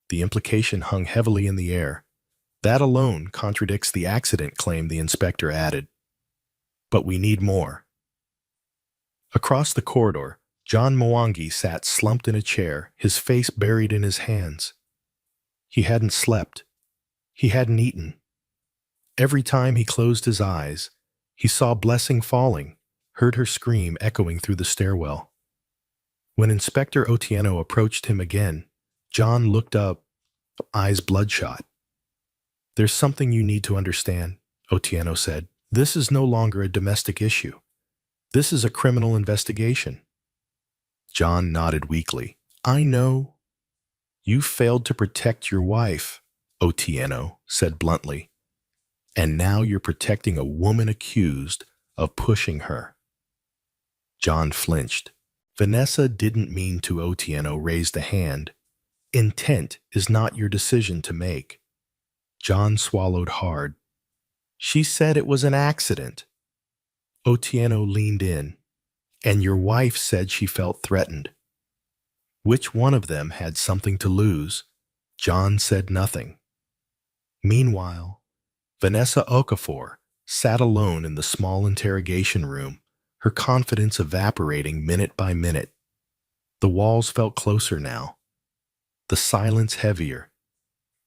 A: The implication hung heavily in the air. "That alone contradicts the accident claim," the inspector added. "But we need more." Across the corridor, John Mwangi sat slumped in a chair, his face buried in his hands. He hadn't slept. He hadn't eaten. Every time he closed his eyes, he saw Blessing falling, heard her scream echoing through the stairwell. When Inspector Otieno approached him again, John looked up, eyes bloodshot. "There's something you need to understand," Otieno said. "This is no longer a domestic issue. This is a criminal investigation." John nodded weakly. "I know. You failed to protect your wife," Otieno said bluntly. "And now you're protecting a woman accused of pushing her." John flinched. Vanessa didn't mean to. Otieno raised a hand. "Intent is not your decision to make." John swallowed hard. "She said it was an accident." Otieno leaned in. "And your wife said she felt threatened." Which one of them had something to lose? John said nothing. Meanwhile, Vanessa Okafor sat alone in the small interrogation room, her confidence evaporating minute by minute. The walls felt closer now, the silence heavier.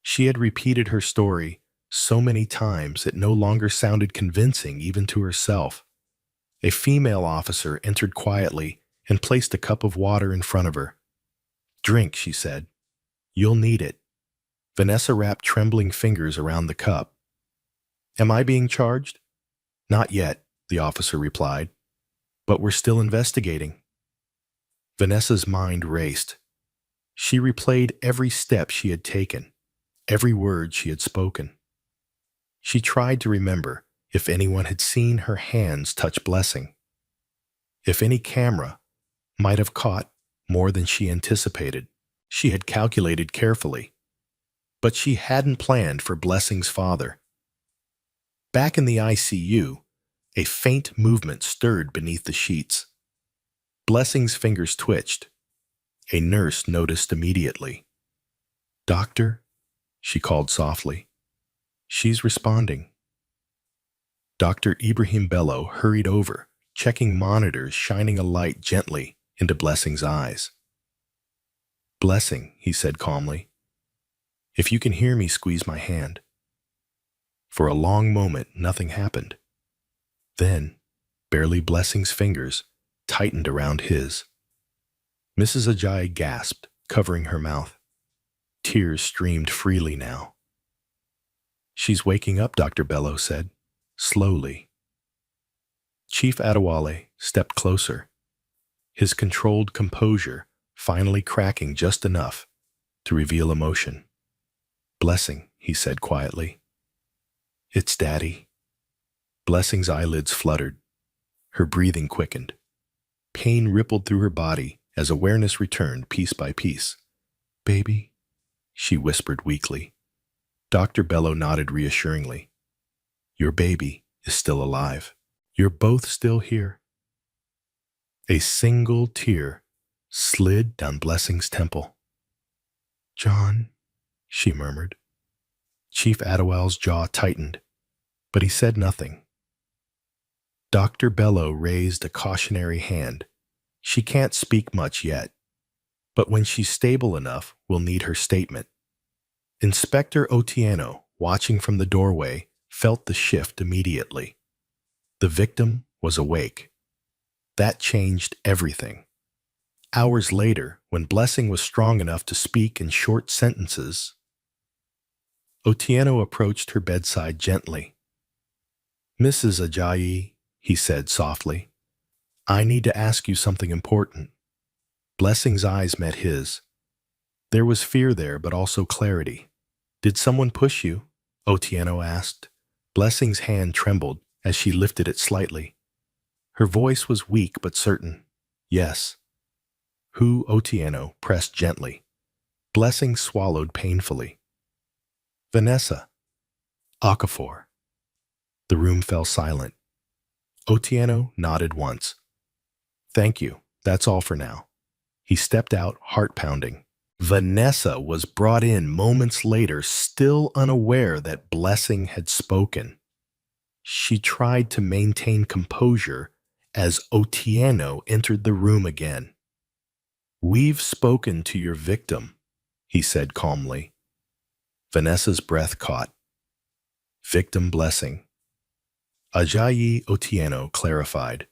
A: She had repeated her story so many times it no longer sounded convincing even to herself. A female officer entered quietly and placed a cup of water in front of her. "Drink," she said. "You'll need it." Vanessa wrapped trembling fingers around the cup. "Am I being charged?" "Not yet," the officer replied. "But we're still investigating." Vanessa's mind raced. She replayed every step she had taken, every word she had spoken. She tried to remember if anyone had seen her hands touch Blessing, if any camera might have caught more than she anticipated. She had calculated carefully, but she hadn't planned for Blessing's father. Back in the ICU, a faint movement stirred beneath the sheets. Blessing's fingers twitched. A nurse noticed immediately. "Doctor?" she called softly. "She's responding." Dr. Ibrahim Bello hurried over, checking monitors, shining a light gently into Blessing's eyes. "Blessing," he said calmly. "If you can hear me, squeeze my hand." For a long moment, nothing happened. Then, barely, Blessing's fingers tightened around his. Mrs. Ajayi gasped, covering her mouth. Tears streamed freely now. "She's waking up," Dr. Bello said, slowly. Chief Adewale stepped closer, his controlled composure finally cracking just enough to reveal emotion. "Blessing," he said quietly. "It's Daddy." Blessing's eyelids fluttered. Her breathing quickened. Pain rippled through her body as awareness returned piece by piece. "Baby," she whispered weakly. Dr. Bello nodded reassuringly. "Your baby is still alive. You're both still here." A single tear slid down Blessing's temple. "John," she murmured. Chief Adewale's jaw tightened, but he said nothing. Dr. Bello raised a cautionary hand. "She can't speak much yet, but when she's stable enough, we'll need her statement." Inspector Otieno, watching from the doorway, felt the shift immediately. The victim was awake. That changed everything. Hours later, when Blessing was strong enough to speak in short sentences, Otieno approached her bedside gently. "Mrs. Ajayi," he said softly, "I need to ask you something important." Blessing's eyes met his. There was fear there, but also clarity. "Did someone push you?" Otieno asked. Blessing's hand trembled as she lifted it slightly. Her voice was weak but certain. "Yes." "Who?" Otieno pressed gently. Blessing swallowed painfully. "Vanessa." "Okafor." The room fell silent. Otieno nodded once. "Thank you. That's all for now." He stepped out, heart pounding. Vanessa was brought in moments later, still unaware that Blessing had spoken. She tried to maintain composure as Otieno entered the room again. "We've spoken to your victim," he said calmly. Vanessa's breath caught. "Victim Blessing." Ajayi Otieno clarified.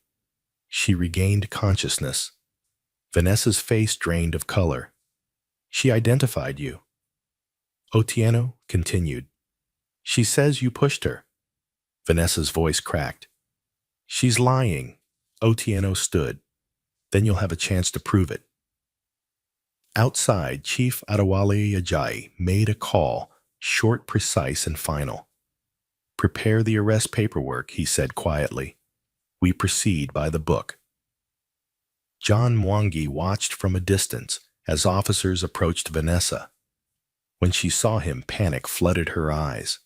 A: She regained consciousness. Vanessa's face drained of color. "She identified you." Otieno continued. "She says you pushed her." Vanessa's voice cracked. "She's lying." Otieno stood. "Then you'll have a chance to prove it." Outside, Chief Adewale Ajayi made a call, short, precise, and final. "Prepare the arrest paperwork," he said quietly. "We proceed by the book." John Mwangi watched from a distance as officers approached Vanessa. When she saw him, panic flooded her eyes.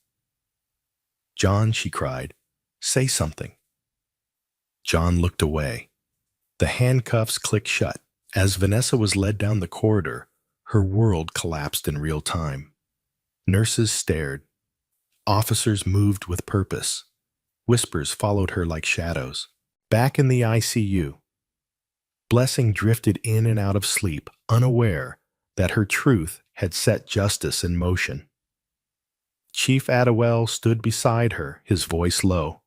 A: "John," she cried, "say something." John looked away. The handcuffs clicked shut. As Vanessa was led down the corridor, her world collapsed in real time. Nurses stared. Officers moved with purpose. Whispers followed her like shadows. Back in the ICU, Blessing drifted in and out of sleep, unaware that her truth had set justice in motion. Chief Adewale stood beside her, his voice low.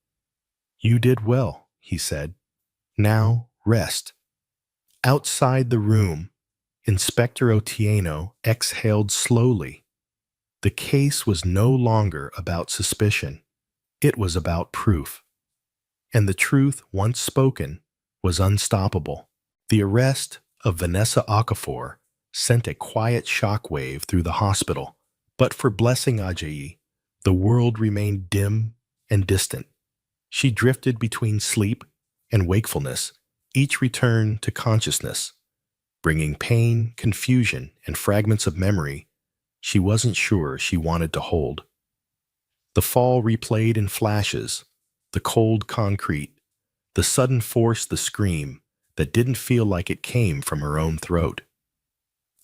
A: "You did well," he said. "Now rest." Outside the room, Inspector Otieno exhaled slowly. The case was no longer about suspicion. It was about proof. And the truth, once spoken, was unstoppable. The arrest of Vanessa Okafor sent a quiet shockwave through the hospital, but for Blessing Ajayi, the world remained dim and distant. She drifted between sleep and wakefulness, each return to consciousness, bringing pain, confusion, and fragments of memory she wasn't sure she wanted to hold. The fall replayed in flashes, the cold concrete, the sudden force, the scream that didn't feel like it came from her own throat.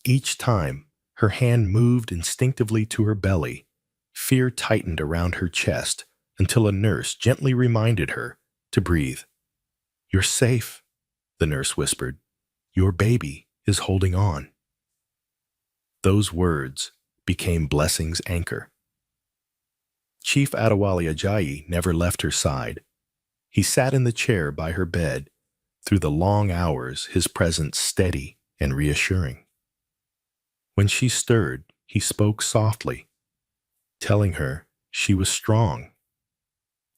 A: Each time, her hand moved instinctively to her belly. Fear tightened around her chest until a nurse gently reminded her to breathe. "You're safe," the nurse whispered. "Your baby is holding on." Those words became Blessing's anchor. Chief Adewale Ajayi never left her side. He sat in the chair by her bed, through the long hours, his presence steady and reassuring. When she stirred, he spoke softly, telling her she was strong,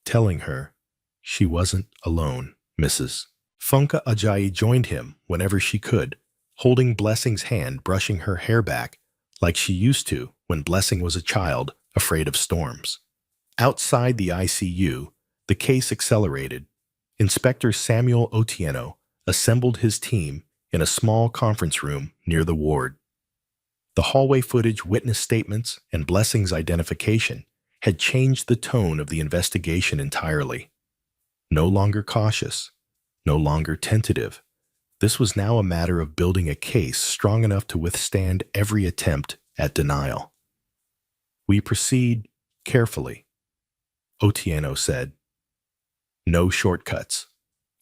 A: telling her she wasn't alone. Mrs. Funka Ajayi joined him whenever she could, holding Blessing's hand, brushing her hair back like she used to when Blessing was a child afraid of storms. Outside the ICU, the case accelerated. Inspector Samuel Otieno assembled his team in a small conference room near the ward. The hallway footage, witness statements, and Blessing's identification had changed the tone of the investigation entirely. No longer cautious, no longer tentative. This was now a matter of building a case strong enough to withstand every attempt at denial. "We proceed carefully," Otieno said. "No shortcuts.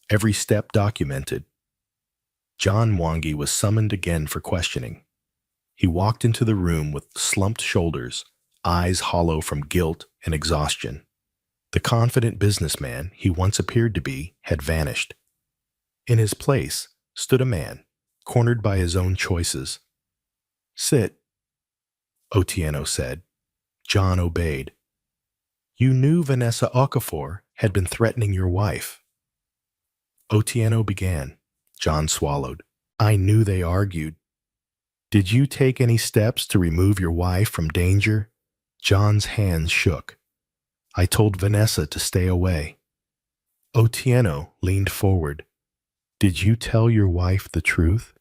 A: Every step documented." John Mwangi was summoned again for questioning. He walked into the room with slumped shoulders, eyes hollow from guilt and exhaustion. The confident businessman he once appeared to be had vanished. In his place stood a man, cornered by his own choices. "Sit," Otieno said, John obeyed. You knew Vanessa Okafor had been threatening your wife. Otieno began. John swallowed. I knew they argued. Did you take any steps to remove your wife from danger? John's hands shook. I told Vanessa to stay away. Otieno leaned forward. Did you tell your wife the truth?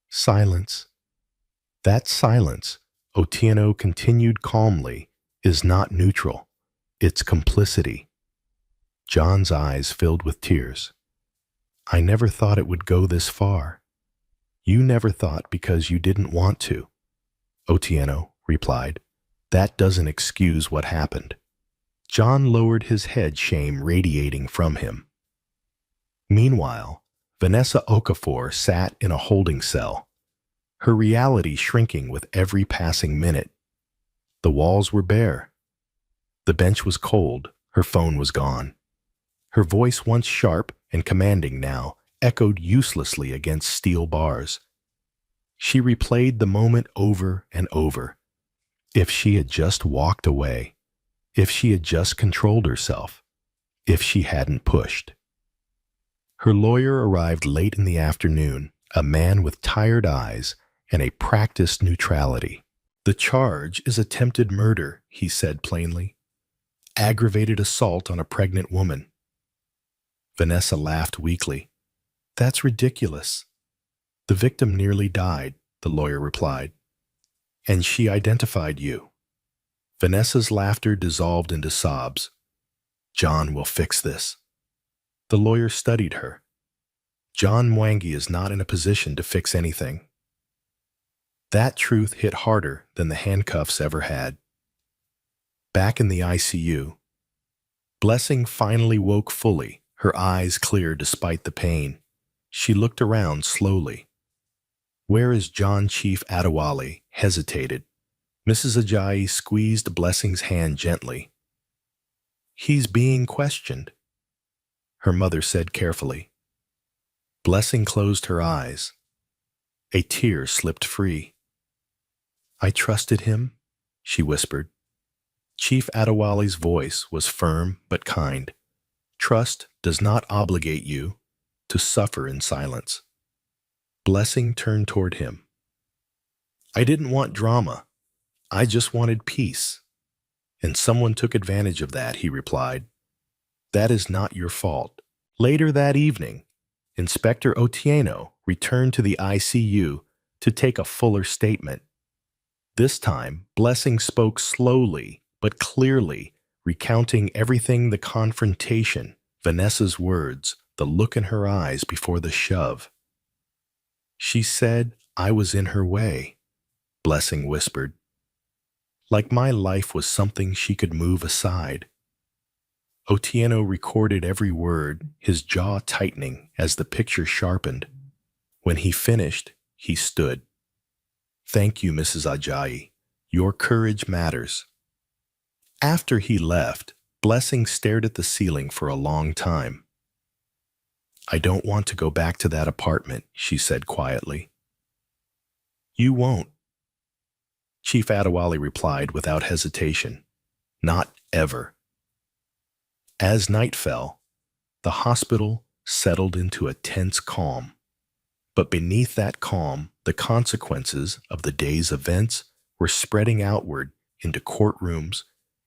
A: Silence. That silence, Otieno continued calmly, is not neutral. It's complicity. John's eyes filled with tears. I never thought it would go this far. You never thought because you didn't want to. Otieno replied. That doesn't excuse what happened. John lowered his head, shame radiating from him. Meanwhile, Vanessa Okafor sat in a holding cell, her reality shrinking with every passing minute. The walls were bare. The bench was cold. Her phone was gone. Her voice, once sharp and commanding, now echoed uselessly against steel bars. She replayed the moment over and over. If she had just walked away, if she had just controlled herself, if she hadn't pushed. Her lawyer arrived late in the afternoon, a man with tired eyes and a practiced neutrality. The charge is attempted murder, he said plainly. Aggravated assault on a pregnant woman. Vanessa laughed weakly. That's ridiculous. The victim nearly died, the lawyer replied. And she identified you. Vanessa's laughter dissolved into sobs. John will fix this. The lawyer studied her. John Mwangi is not in a position to fix anything. That truth hit harder than the handcuffs ever had. Back in the ICU, Blessing finally woke fully, her eyes clear despite the pain. She looked around slowly. Where is John? Chief Adewale hesitated. Mrs. Ajayi squeezed Blessing's hand gently. He's being questioned, her mother said carefully. Blessing closed her eyes. A tear slipped free. I trusted him, she whispered. Chief Adewale's voice was firm but kind. Trust does not obligate you to suffer in silence. Blessing turned toward him. I didn't want drama. I just wanted peace. And someone took advantage of that, he replied. That is not your fault. Later that evening, Inspector Otieno returned to the ICU to take a fuller statement. This time, Blessing spoke slowly but clearly, recounting everything: the confrontation, Vanessa's words, the look in her eyes before the shove. She said I was in her way, Blessing whispered. Like my life was something she could move aside. Otieno recorded every word, his jaw tightening as the picture sharpened. When he finished, he stood. Thank you, Mrs. Ajayi. Your courage matters. After he left, Blessing stared at the ceiling for a long time. I don't want to go back to that apartment, she said quietly. You won't. Chief Adewale replied without hesitation. Not ever. As night fell, the hospital settled into a tense calm. But beneath that calm, the consequences of the day's events were spreading outward into courtrooms,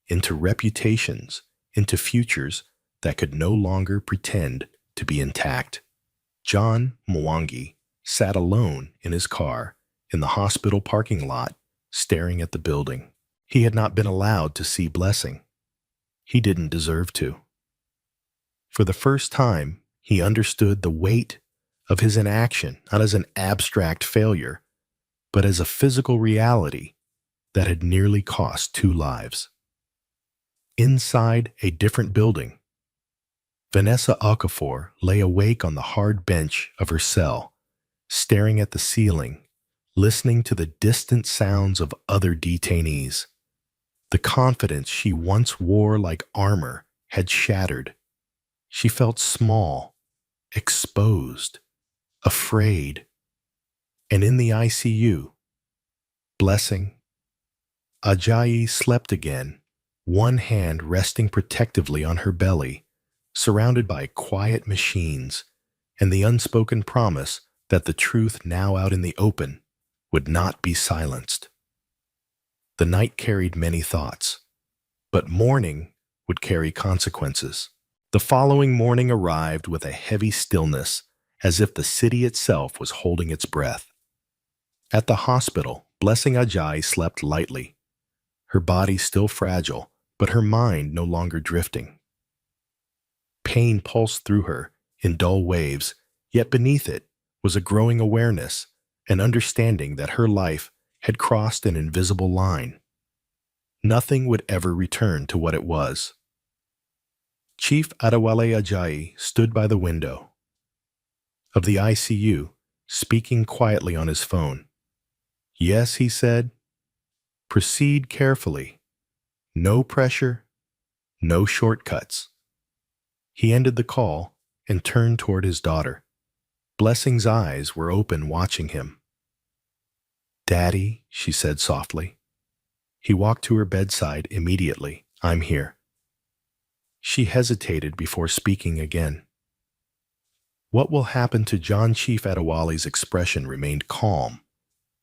A: into reputations, into futures that could no longer pretend to be intact. John Mwangi sat alone in his car in the hospital parking lot, staring at the building. He had not been allowed to see Blessing. He didn't deserve to. For the first time, he understood the weight of his inaction, not as an abstract failure, but as a physical reality that had nearly cost 2 lives. Inside a different building, Vanessa Okafor lay awake on the hard bench of her cell, staring at the ceiling, listening to the distant sounds of other detainees. The confidence she once wore like armor had shattered. She felt small, exposed, afraid. And in the ICU, Blessing, Ajayi slept again, one hand resting protectively on her belly, surrounded by quiet machines and the unspoken promise that the truth now out in the open would not be silenced. The night carried many thoughts, but morning would carry consequences. The following morning arrived with a heavy stillness, as if the city itself was holding its breath. At the hospital, Blessing Ajayi slept lightly, her body still fragile, but her mind no longer drifting. Pain pulsed through her in dull waves, yet beneath it was a growing awareness, an understanding that her life had crossed an invisible line. Nothing would ever return to what it was. Chief Adewale Ajayi stood by the window of the ICU, speaking quietly on his phone. "Yes," he said, "proceed carefully. No pressure, no shortcuts." He ended the call and turned toward his daughter. Blessing's eyes were open, watching him. "Daddy," she said softly. He walked to her bedside immediately. "I'm here." She hesitated before speaking again. What will happen to John Chief Adewale's expression remained calm,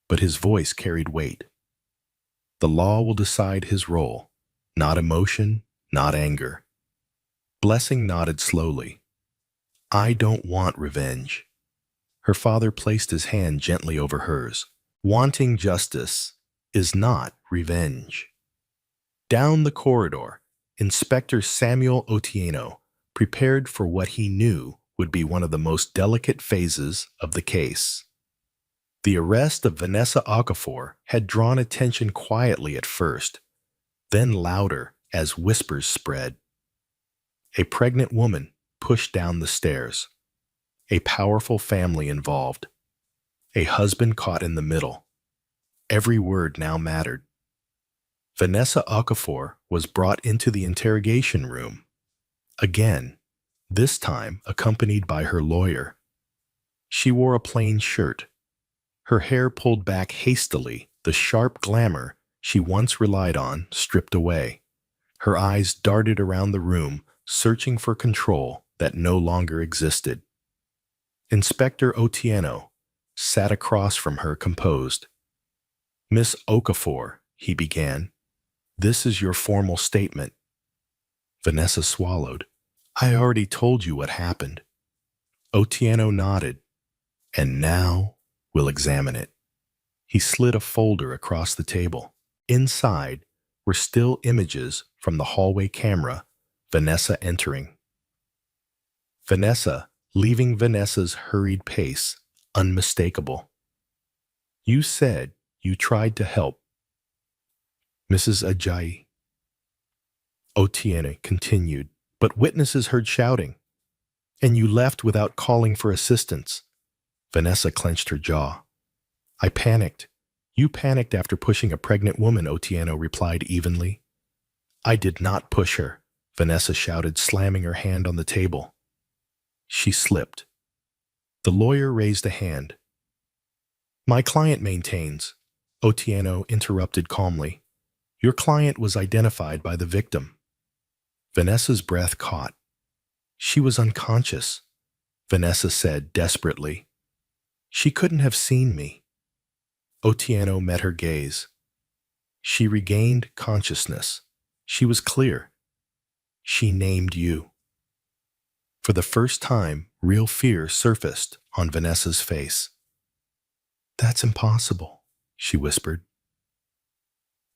A: but his voice carried weight. The law will decide his role, not emotion, not anger. Blessing nodded slowly. "I don't want revenge." Her father placed his hand gently over hers. "Wanting justice is not revenge." Down the corridor, Inspector Samuel Otieno prepared for what he knew would be one of the most delicate phases of the case. The arrest of Vanessa Okafor had drawn attention quietly at first, then louder as whispers spread. A pregnant woman pushed down the stairs. A powerful family involved. A husband caught in the middle. Every word now mattered. Vanessa Okafor was brought into the interrogation room. Again, this time accompanied by her lawyer. She wore a plain shirt, her hair pulled back hastily, the sharp glamour she once relied on stripped away. Her eyes darted around the room, searching for control that no longer existed. Inspector Otieno sat across from her, composed. "Miss Okafor," he began, "this is your formal statement." Vanessa swallowed. "I already told you what happened." Otieno nodded. "And now we'll examine it." He slid a folder across the table. Inside were still images from the hallway camera, Vanessa entering. Vanessa leaving, Vanessa's hurried pace, unmistakable. "You said you tried to help Mrs. Ajayi." Otieno continued, "But witnesses heard shouting, and you left without calling for assistance." Vanessa clenched her jaw. "I panicked. You panicked after pushing a pregnant woman," Otieno replied evenly. "I did not push her," Vanessa shouted, slamming her hand on the table. She slipped. The lawyer raised a hand. "My client maintains," Otieno interrupted calmly. "Your client was identified by the victim." Vanessa's breath caught. "She was unconscious," Vanessa said desperately. "She couldn't have seen me." Otieno met her gaze. She regained consciousness. She was clear. She named you. For the first time, real fear surfaced on Vanessa's face. "That's impossible," she whispered.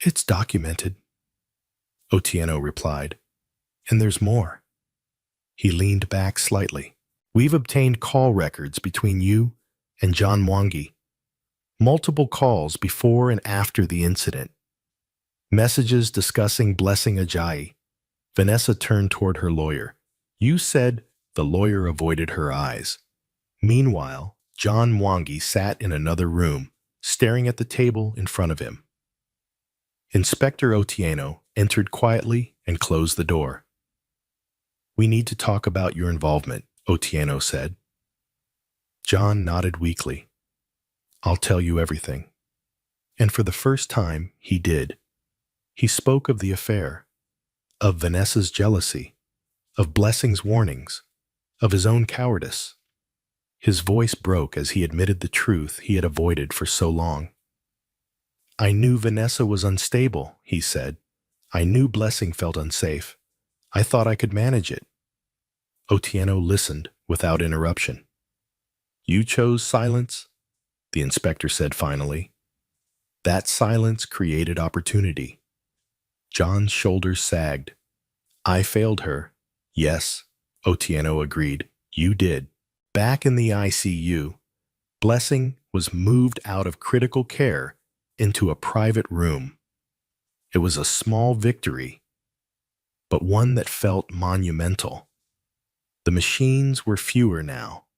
A: "It's documented," Otieno replied. "And there's more." He leaned back slightly. "We've obtained call records between you and John Mwangi. Multiple calls before and after the incident. Messages discussing Blessing Ajayi." Vanessa turned toward her lawyer. "You said..." The lawyer avoided her eyes. Meanwhile, John Mwangi sat in another room, staring at the table in front of him. Inspector Otieno entered quietly and closed the door. "We need to talk about your involvement," Otieno said. John nodded weakly. "I'll tell you everything." And for the first time, he did. He spoke of the affair, of Vanessa's jealousy, of Blessing's warnings, of his own cowardice. His voice broke as he admitted the truth he had avoided for so long. "I knew Vanessa was unstable," he said. "I knew Blessing felt unsafe. I thought I could manage it." Otieno listened without interruption. "You chose silence," the inspector said finally. "That silence created opportunity." John's shoulders sagged. "I failed her." "Yes," Otieno agreed. "You did." Back in the ICU, Blessing was moved out of critical care into a private room. It was a small victory, but one that felt monumental. The machines were fewer now,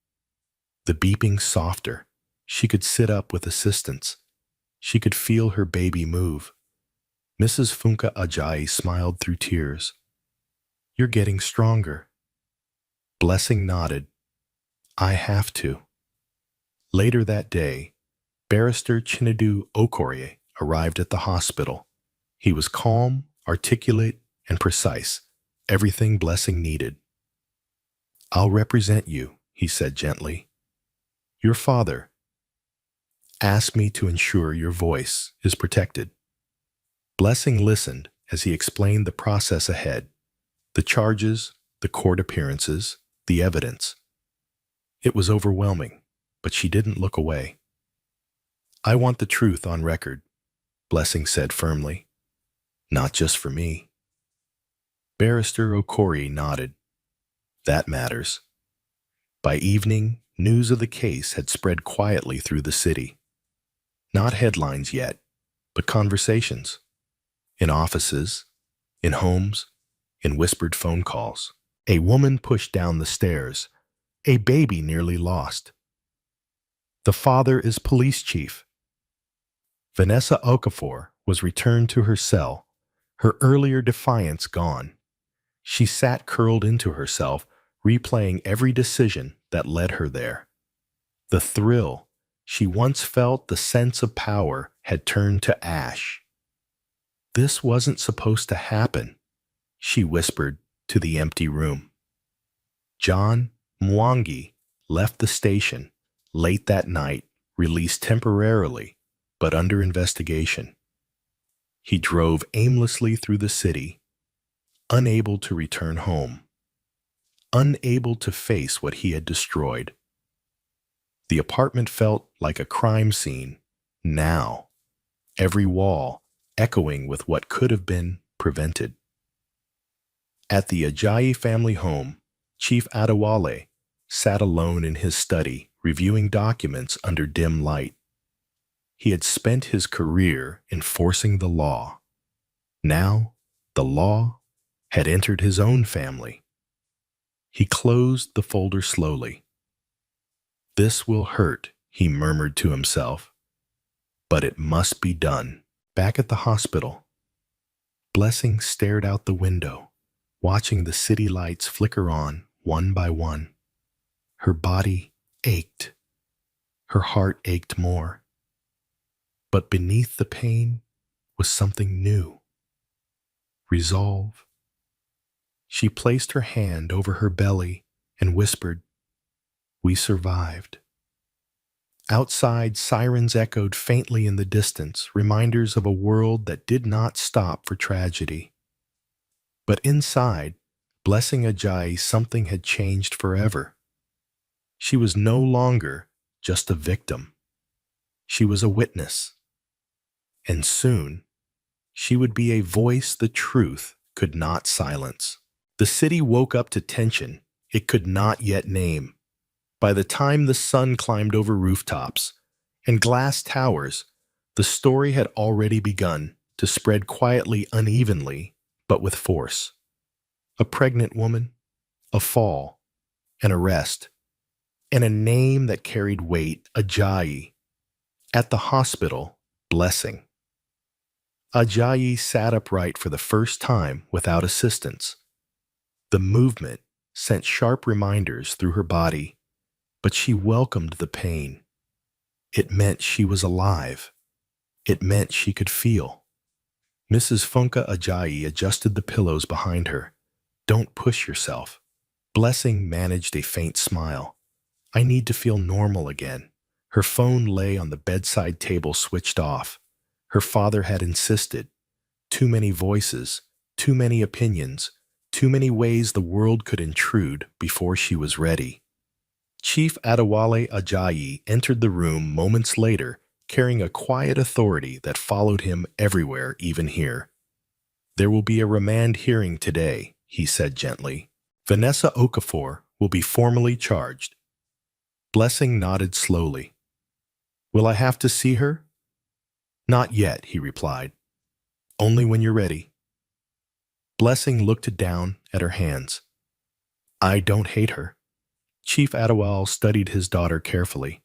A: the beeping softer. She could sit up with assistance. She could feel her baby move. Mrs. Funka Ajayi smiled through tears. "You're getting stronger." Blessing nodded. "I have to." Later that day, Barrister Chinedu Okorie arrived at the hospital. He was calm, articulate, and precise, everything Blessing needed. "I'll represent you," he said gently. "Your father asked me to ensure your voice is protected." Blessing listened as he explained the process ahead, the charges, the court appearances, the evidence. It was overwhelming, but she didn't look away. "I want the truth on record," Blessing said firmly. "Not just for me." Barrister Okorie nodded. "That matters." By evening, news of the case had spread quietly through the city. Not headlines yet, but conversations. In offices, in homes, in whispered phone calls. A woman pushed down the stairs. A baby nearly lost. The father is police chief. Vanessa Okafor was returned to her cell, her earlier defiance gone. She sat curled into herself, replaying every decision that led her there. The thrill she once felt, the sense of power, had turned to ash. "This wasn't supposed to happen," she whispered to the empty room. John Mwangi left the station late that night, released temporarily, but under investigation. He drove aimlessly through the city, unable to return home, unable to face what he had destroyed. The apartment felt like a crime scene, now, every wall echoing with what could have been prevented. At the Ajayi family home, Chief Adewale sat alone in his study, reviewing documents under dim light. He had spent his career enforcing the law. Now, the law had entered his own family. He closed the folder slowly. "This will hurt," he murmured to himself, "but it must be done." Back at the hospital, Blessing stared out the window, watching the city lights flicker on one by one. Her body ached. Her heart ached more. But beneath the pain was something new. Resolve. She placed her hand over her belly and whispered, "We survived." Outside, sirens echoed faintly in the distance, reminders of a world that did not stop for tragedy. But inside, Blessing Ajayi, something had changed forever. She was no longer just a victim. She was a witness. And soon, she would be a voice the truth could not silence. The city woke up to tension it could not yet name. By the time the sun climbed over rooftops and glass towers, the story had already begun to spread quietly, unevenly, but with force. A pregnant woman, a fall, an arrest, and a name that carried weight, Ajayi. At the hospital, Blessing. Ajayi sat upright for the first time without assistance. The movement sent sharp reminders through her body, but she welcomed the pain. It meant she was alive. It meant she could feel. Mrs. Funka Ajayi adjusted the pillows behind her. Don't push yourself. Blessing managed a faint smile. I need to feel normal again. Her phone lay on the bedside table switched off. Her father had insisted. Too many voices, too many opinions, too many ways the world could intrude before she was ready. Chief Adewale Ajayi entered the room moments later, carrying a quiet authority that followed him everywhere, even here. There will be a remand hearing today, he said gently. Vanessa Okafor will be formally charged. Blessing nodded slowly. Will I have to see her? Not yet, he replied. Only when you're ready. Blessing looked down at her hands. I don't hate her. Chief Adewale studied his daughter carefully.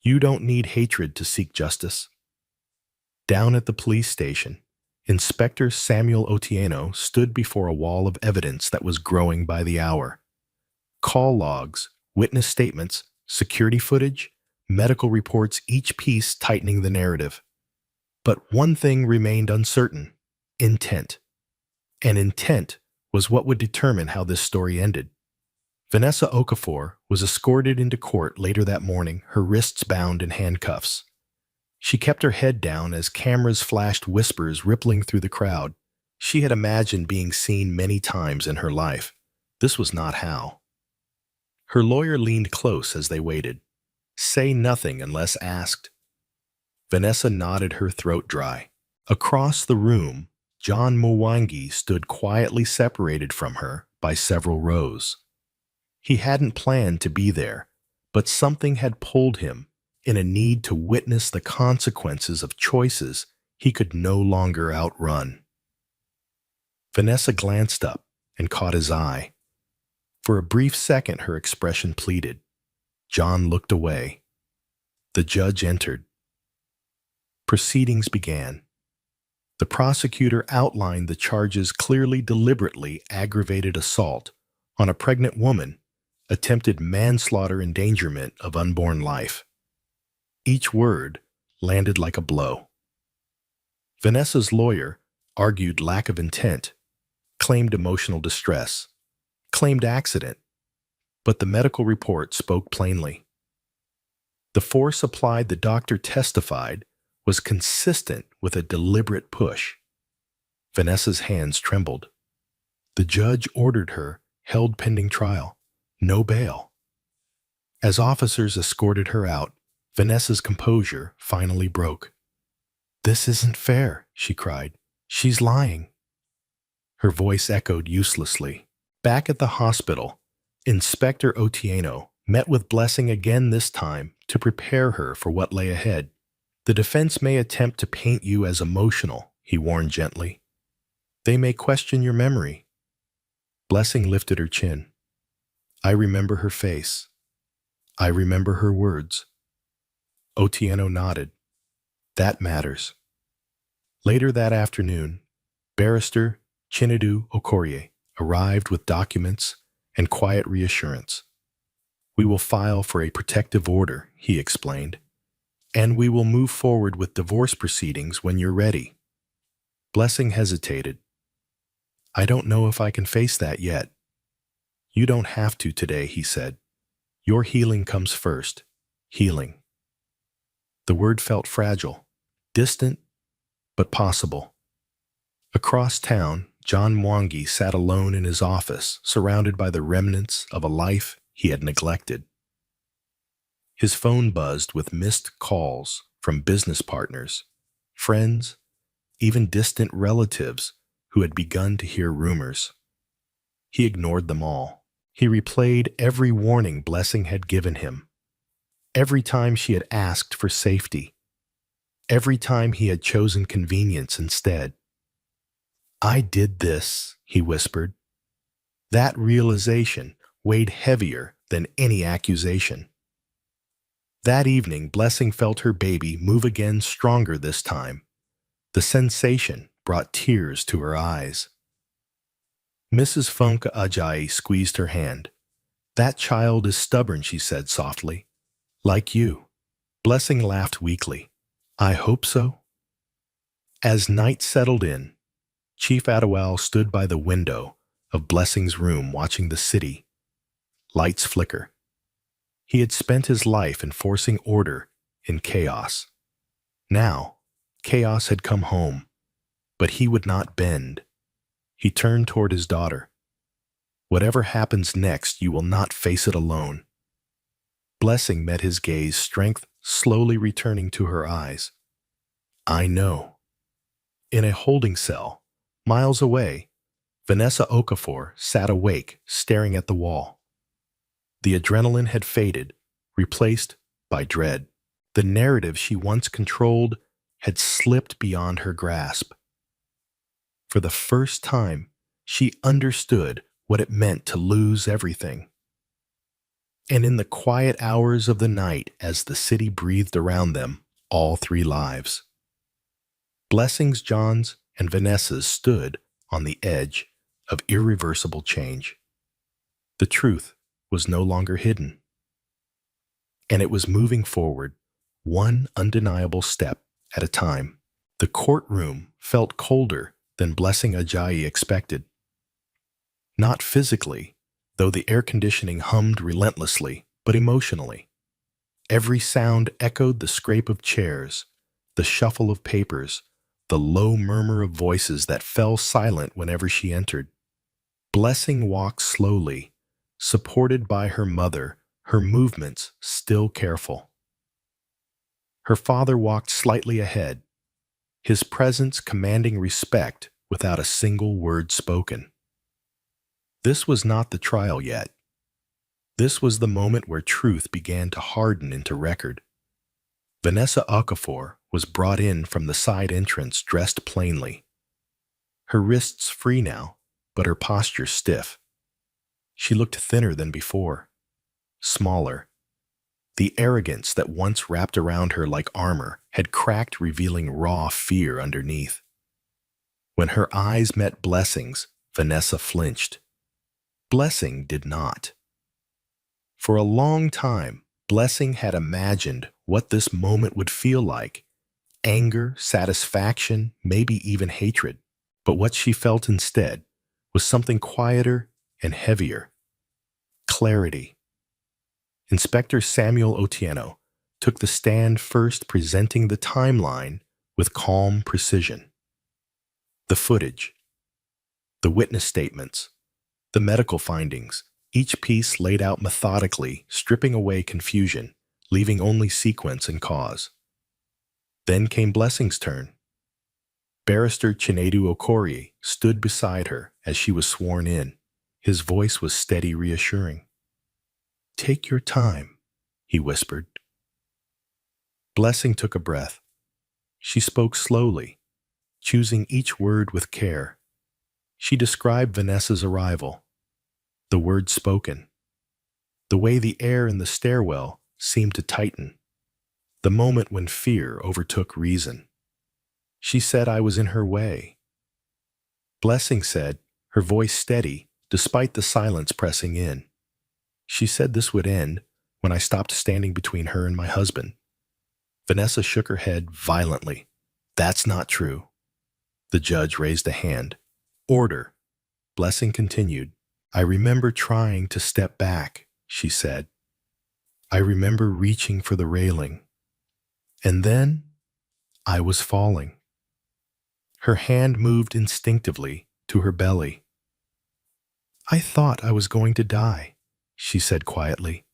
A: You don't need hatred to seek justice. Down at the police station, Inspector Samuel Otieno stood before a wall of evidence that was growing by the hour. Call logs, witness statements, security footage, medical reports, each piece tightening the narrative. But one thing remained uncertain: intent. And intent was what would determine how this story ended. Vanessa Okafor was escorted into court later that morning, her wrists bound in handcuffs. She kept her head down as cameras flashed, whispers rippling through the crowd. She had imagined being seen many times in her life. This was not how. Her lawyer leaned close as they waited. Say nothing unless asked. Vanessa nodded, her throat dry. Across the room, John Mwangi stood quietly separated from her by several rows. He hadn't planned to be there, but something had pulled him in a need to witness the consequences of choices he could no longer outrun. Vanessa glanced up and caught his eye. For a brief second, her expression pleaded. John looked away. The judge entered. Proceedings began. The prosecutor outlined the charges clearly: deliberately aggravated assault on a pregnant woman, attempted manslaughter, endangerment of unborn life. Each word landed like a blow. Vanessa's lawyer argued lack of intent, claimed emotional distress, claimed accident, but the medical report spoke plainly. The force applied, the doctor testified, was consistent with a deliberate push. Vanessa's hands trembled. The judge ordered her held pending trial, no bail. As officers escorted her out, Vanessa's composure finally broke. This isn't fair, she cried. She's lying. Her voice echoed uselessly. Back at the hospital, Inspector Otieno met with Blessing again, this time to prepare her for what lay ahead. The defense may attempt to paint you as emotional, he warned gently. They may question your memory. Blessing lifted her chin. I remember her face. I remember her words. Otieno nodded. That matters. Later that afternoon, Barrister Chinedu Okorie arrived with documents and quiet reassurance. We will file for a protective order, he explained, and we will move forward with divorce proceedings when you're ready. Blessing hesitated. I don't know if I can face that yet. You don't have to today, he said. Your healing comes first. Healing. The word felt fragile, distant, but possible. Across town, John Mwangi sat alone in his office, surrounded by the remnants of a life he had neglected. His phone buzzed with missed calls from business partners, friends, even distant relatives who had begun to hear rumors. He ignored them all. He replayed every warning Blessing had given him. Every time she had asked for safety. Every time he had chosen convenience instead. I did this, he whispered. That realization weighed heavier than any accusation. That evening, Blessing felt her baby move again, stronger this time. The sensation brought tears to her eyes. Mrs. Funka Ajayi squeezed her hand. That child is stubborn, she said softly. Like you. Blessing laughed weakly. I hope so. As night settled in, Chief Adewale stood by the window of Blessing's room watching the city, lights flicker. He had spent his life enforcing order in chaos. Now, chaos had come home, but he would not bend. He turned toward his daughter. Whatever happens next, you will not face it alone. Blessing met his gaze, strength slowly returning to her eyes. I know. In a holding cell, miles away, Vanessa Okafor sat awake, staring at the wall. The adrenaline had faded, replaced by dread. The narrative she once controlled had slipped beyond her grasp. For the first time, she understood what it meant to lose everything. And in the quiet hours of the night, as the city breathed around them, all three lives, Blessings, John's, and Vanessa's stood on the edge of irreversible change. The truth was no longer hidden, and it was moving forward, one undeniable step at a time. The courtroom felt colder than Blessing Ajayi expected. Not physically, though the air conditioning hummed relentlessly, but emotionally. Every sound echoed the scrape of chairs, the shuffle of papers, the low murmur of voices that fell silent whenever she entered. Blessing walked slowly, supported by her mother, her movements still careful. Her father walked slightly ahead, his presence commanding respect without a single word spoken. This was not the trial yet. This was the moment where truth began to harden into record. Vanessa Okafor was brought in from the side entrance dressed plainly. Her wrists free now, but her posture stiff. She looked thinner than before, smaller. The arrogance that once wrapped around her like armor had cracked, revealing raw fear underneath. When her eyes met Blessing's, Vanessa flinched. Blessing did not. For a long time, Blessing had imagined what this moment would feel like. Anger, satisfaction, maybe even hatred. But what she felt instead was something quieter and heavier. Clarity. Inspector Samuel Otieno took the stand first, presenting the timeline with calm precision. The footage, the witness statements, the medical findings, each piece laid out methodically, stripping away confusion, leaving only sequence and cause. Then came Blessing's turn. Barrister Chinedu Okorie stood beside her as she was sworn in. His voice was steady, reassuring. "Take your time," he whispered. Blessing took a breath. She spoke slowly, choosing each word with care. She described Vanessa's arrival, the words spoken, the way the air in the stairwell seemed to tighten, the moment when fear overtook reason. She said I was in her way. Blessing said, her voice steady, despite the silence pressing in. She said this would end when I stopped standing between her and my husband. Vanessa shook her head violently. That's not true. The judge raised a hand. Order. Blessing continued. I remember trying to step back, she said. I remember reaching for the railing. And then I was falling. Her hand moved instinctively to her belly. I thought I was going to die, she said quietly.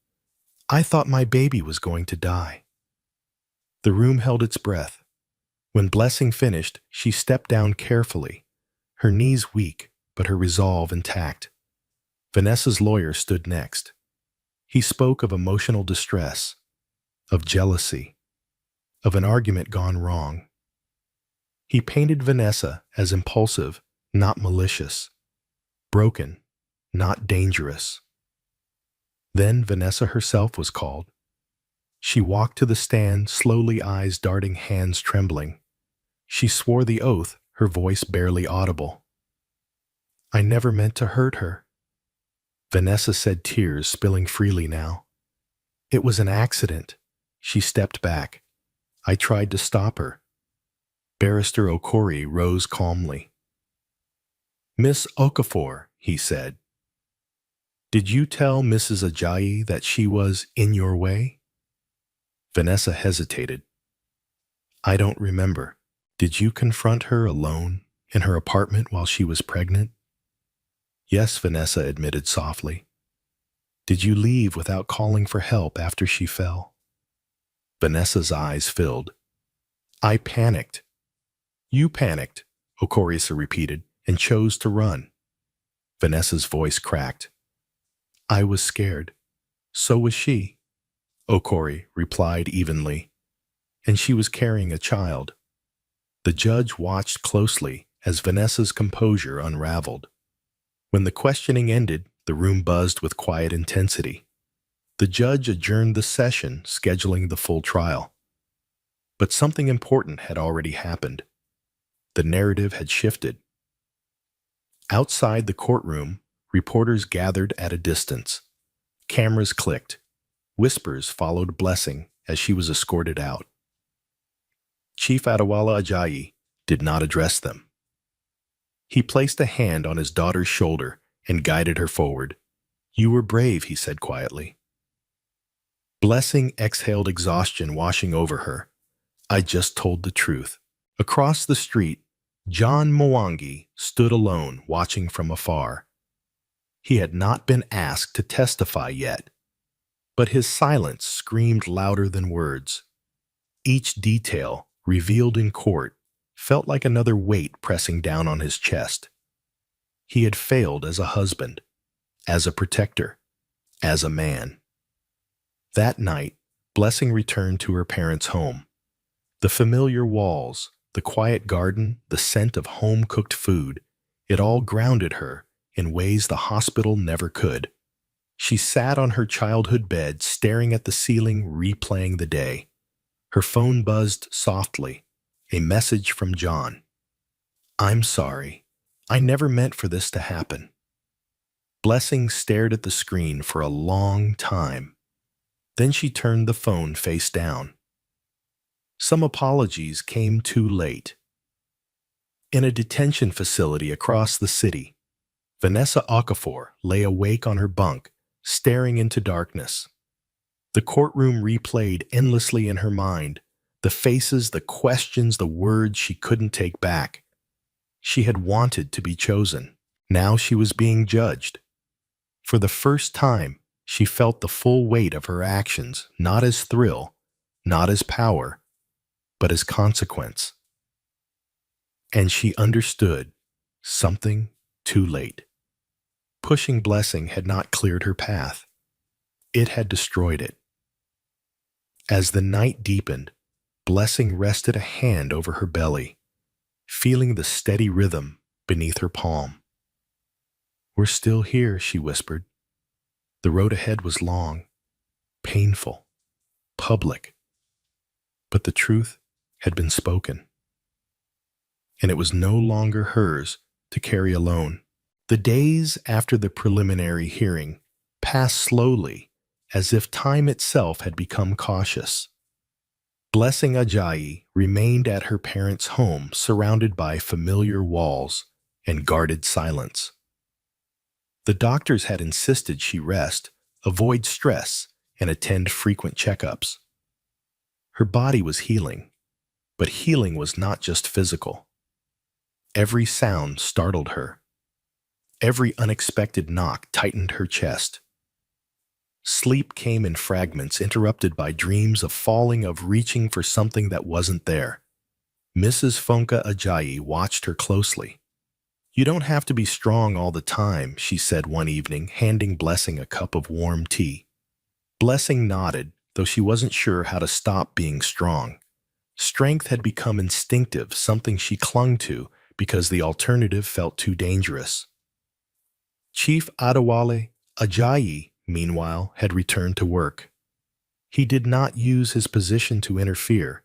A: I thought my baby was going to die. The room held its breath. When Blessing finished, she stepped down carefully, her knees weak, but her resolve intact. Vanessa's lawyer stood next. He spoke of emotional distress, of jealousy, of an argument gone wrong. He painted Vanessa as impulsive, not malicious, broken, not dangerous. Then Vanessa herself was called. She walked to the stand, slowly, eyes darting, hands trembling. She swore the oath, her voice barely audible. I never meant to hurt her. Vanessa said, tears spilling freely now. It was an accident. She stepped back. I tried to stop her. Barrister Okori rose calmly. "Miss Okafor," he said, "did you tell Mrs. Ajayi that she was in your way?" Vanessa hesitated. "I don't remember. Did you confront her alone in her apartment while she was pregnant?" "Yes," Vanessa admitted softly. "Did you leave without calling for help after she fell?" Vanessa's eyes filled. "I panicked." "You panicked," Okorisa repeated, "and chose to run." Vanessa's voice cracked. "I was scared. So was she," Okori replied evenly. "And she was carrying a child." The judge watched closely as Vanessa's composure unraveled. When the questioning ended, the room buzzed with quiet intensity. The judge adjourned the session, scheduling the full trial. But something important had already happened. The narrative had shifted. Outside the courtroom, reporters gathered at a distance. Cameras clicked. Whispers followed Blessing as she was escorted out. Chief Adewale Ajayi did not address them. He placed a hand on his daughter's shoulder and guided her forward. "You were brave," he said quietly. Blessing exhaled exhaustion washing over her. "I just told the truth." Across the street, John Mwangi stood alone, watching from afar. He had not been asked to testify yet, but his silence screamed louder than words. Each detail, revealed in court, felt like another weight pressing down on his chest. He had failed as a husband, as a protector, as a man. That night, Blessing returned to her parents' home. The familiar walls, the quiet garden, the scent of home-cooked food, it all grounded her in ways the hospital never could. She sat on her childhood bed, staring at the ceiling, replaying the day. Her phone buzzed softly, a message from John. "I'm sorry. I never meant for this to happen." Blessing stared at the screen for a long time. Then she turned the phone face down. Some apologies came too late. In a detention facility across the city, Vanessa Okafor lay awake on her bunk, staring into darkness. The courtroom replayed endlessly in her mind, the faces, the questions, the words she couldn't take back. She had wanted to be chosen. Now she was being judged. For the first time, she felt the full weight of her actions, not as thrill, not as power, but as consequence. And she understood something too late. Pushing Blessing had not cleared her path. It had destroyed it. As the night deepened, Blessing rested a hand over her belly, feeling the steady rhythm beneath her palm. "We're still here," she whispered. The road ahead was long, painful, public. But the truth had been spoken, and it was no longer hers to carry alone. The days after the preliminary hearing passed slowly, as if time itself had become cautious. Blessing Ajayi remained at her parents' home, surrounded by familiar walls and guarded silence. The doctors had insisted she rest, avoid stress, and attend frequent checkups. Her body was healing, but healing was not just physical. Every sound startled her. Every unexpected knock tightened her chest. Sleep came in fragments, interrupted by dreams of falling, of reaching for something that wasn't there. Mrs. Fonka Ajayi watched her closely. "You don't have to be strong all the time," she said one evening, handing Blessing a cup of warm tea. Blessing nodded, though she wasn't sure how to stop being strong. Strength had become instinctive, something she clung to because the alternative felt too dangerous. Chief Adewale Ajayi, meanwhile, had returned to work. He did not use his position to interfere,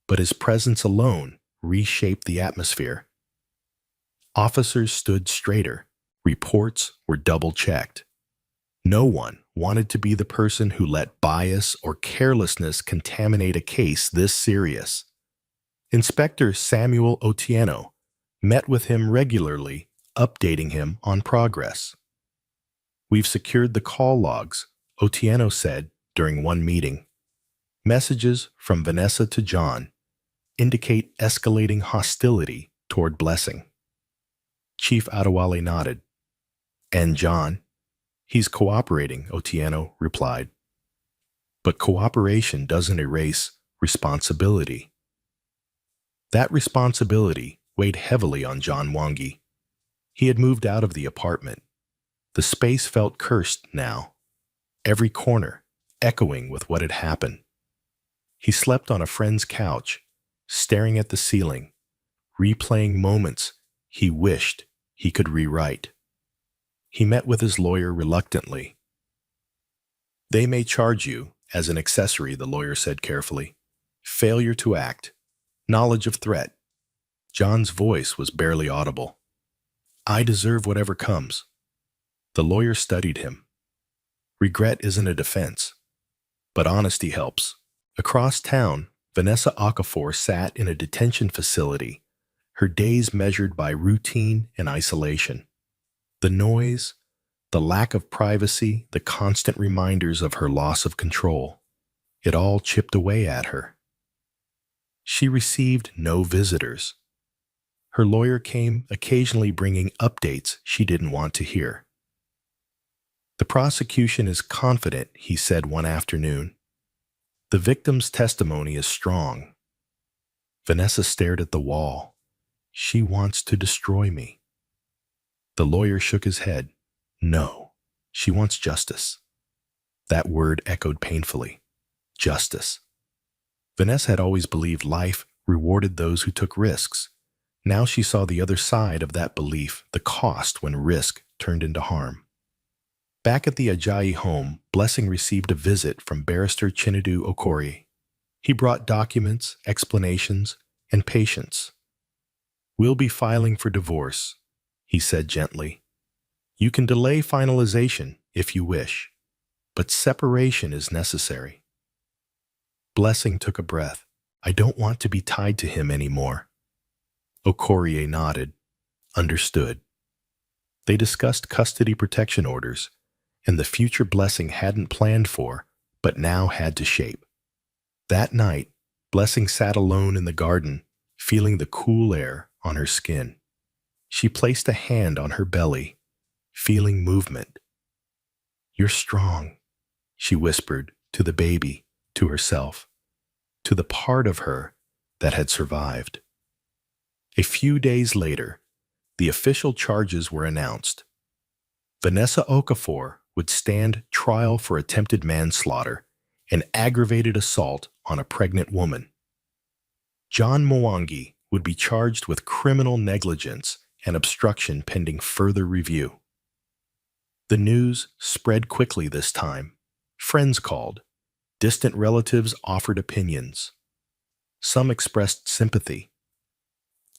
A: but his presence alone reshaped the atmosphere. Officers stood straighter. Reports were double-checked. No one wanted to be the person who let bias or carelessness contaminate a case this serious. Inspector Samuel Otieno met with him regularly, updating him on progress. "We've secured the call logs," Otieno said during one meeting. "Messages from Vanessa to John indicate escalating hostility toward Blessing." Chief Adewale nodded. "And John?" "He's cooperating," Otieno replied. "But cooperation doesn't erase responsibility." That responsibility weighed heavily on John Wangi. He had moved out of the apartment. The space felt cursed now, every corner echoing with what had happened. He slept on a friend's couch, staring at the ceiling, replaying moments he wished he could rewrite. He met with his lawyer reluctantly. "They may charge you as an accessory," the lawyer said carefully. "Failure to act, knowledge of threat." John's voice was barely audible. "I deserve whatever comes." The lawyer studied him. "Regret isn't a defense, but honesty helps." Across town, Vanessa Okafor sat in a detention facility, her days measured by routine and isolation. The noise, the lack of privacy, the constant reminders of her loss of control, it all chipped away at her. She received no visitors. Her lawyer came occasionally bringing updates she didn't want to hear. "The prosecution is confident," he said one afternoon. "The victim's testimony is strong." Vanessa stared at the wall. "She wants to destroy me." The lawyer shook his head. "No, she wants justice." That word echoed painfully. Justice. Vanessa had always believed life rewarded those who took risks. Now she saw the other side of that belief, the cost when risk turned into harm. Back at the Ajayi home, Blessing received a visit from Barrister Chinedu Okorie. He brought documents, explanations, and patience. "We'll be filing for divorce," he said gently. "You can delay finalization if you wish, but separation is necessary." Blessing took a breath. "I don't want to be tied to him anymore." Okorie nodded. Understood. They discussed custody protection orders and the future Blessing hadn't planned for, but now had to shape. That night, Blessing sat alone in the garden, feeling the cool air on her skin. She placed a hand on her belly, feeling movement. "You're strong," she whispered to the baby, to herself, to the part of her that had survived. A few days later, the official charges were announced. Vanessa Okafor would stand trial for attempted manslaughter and aggravated assault on a pregnant woman. John Mwangi would be charged with criminal negligence and obstruction pending further review. The news spread quickly this time. Friends called. Distant relatives offered opinions. Some expressed sympathy.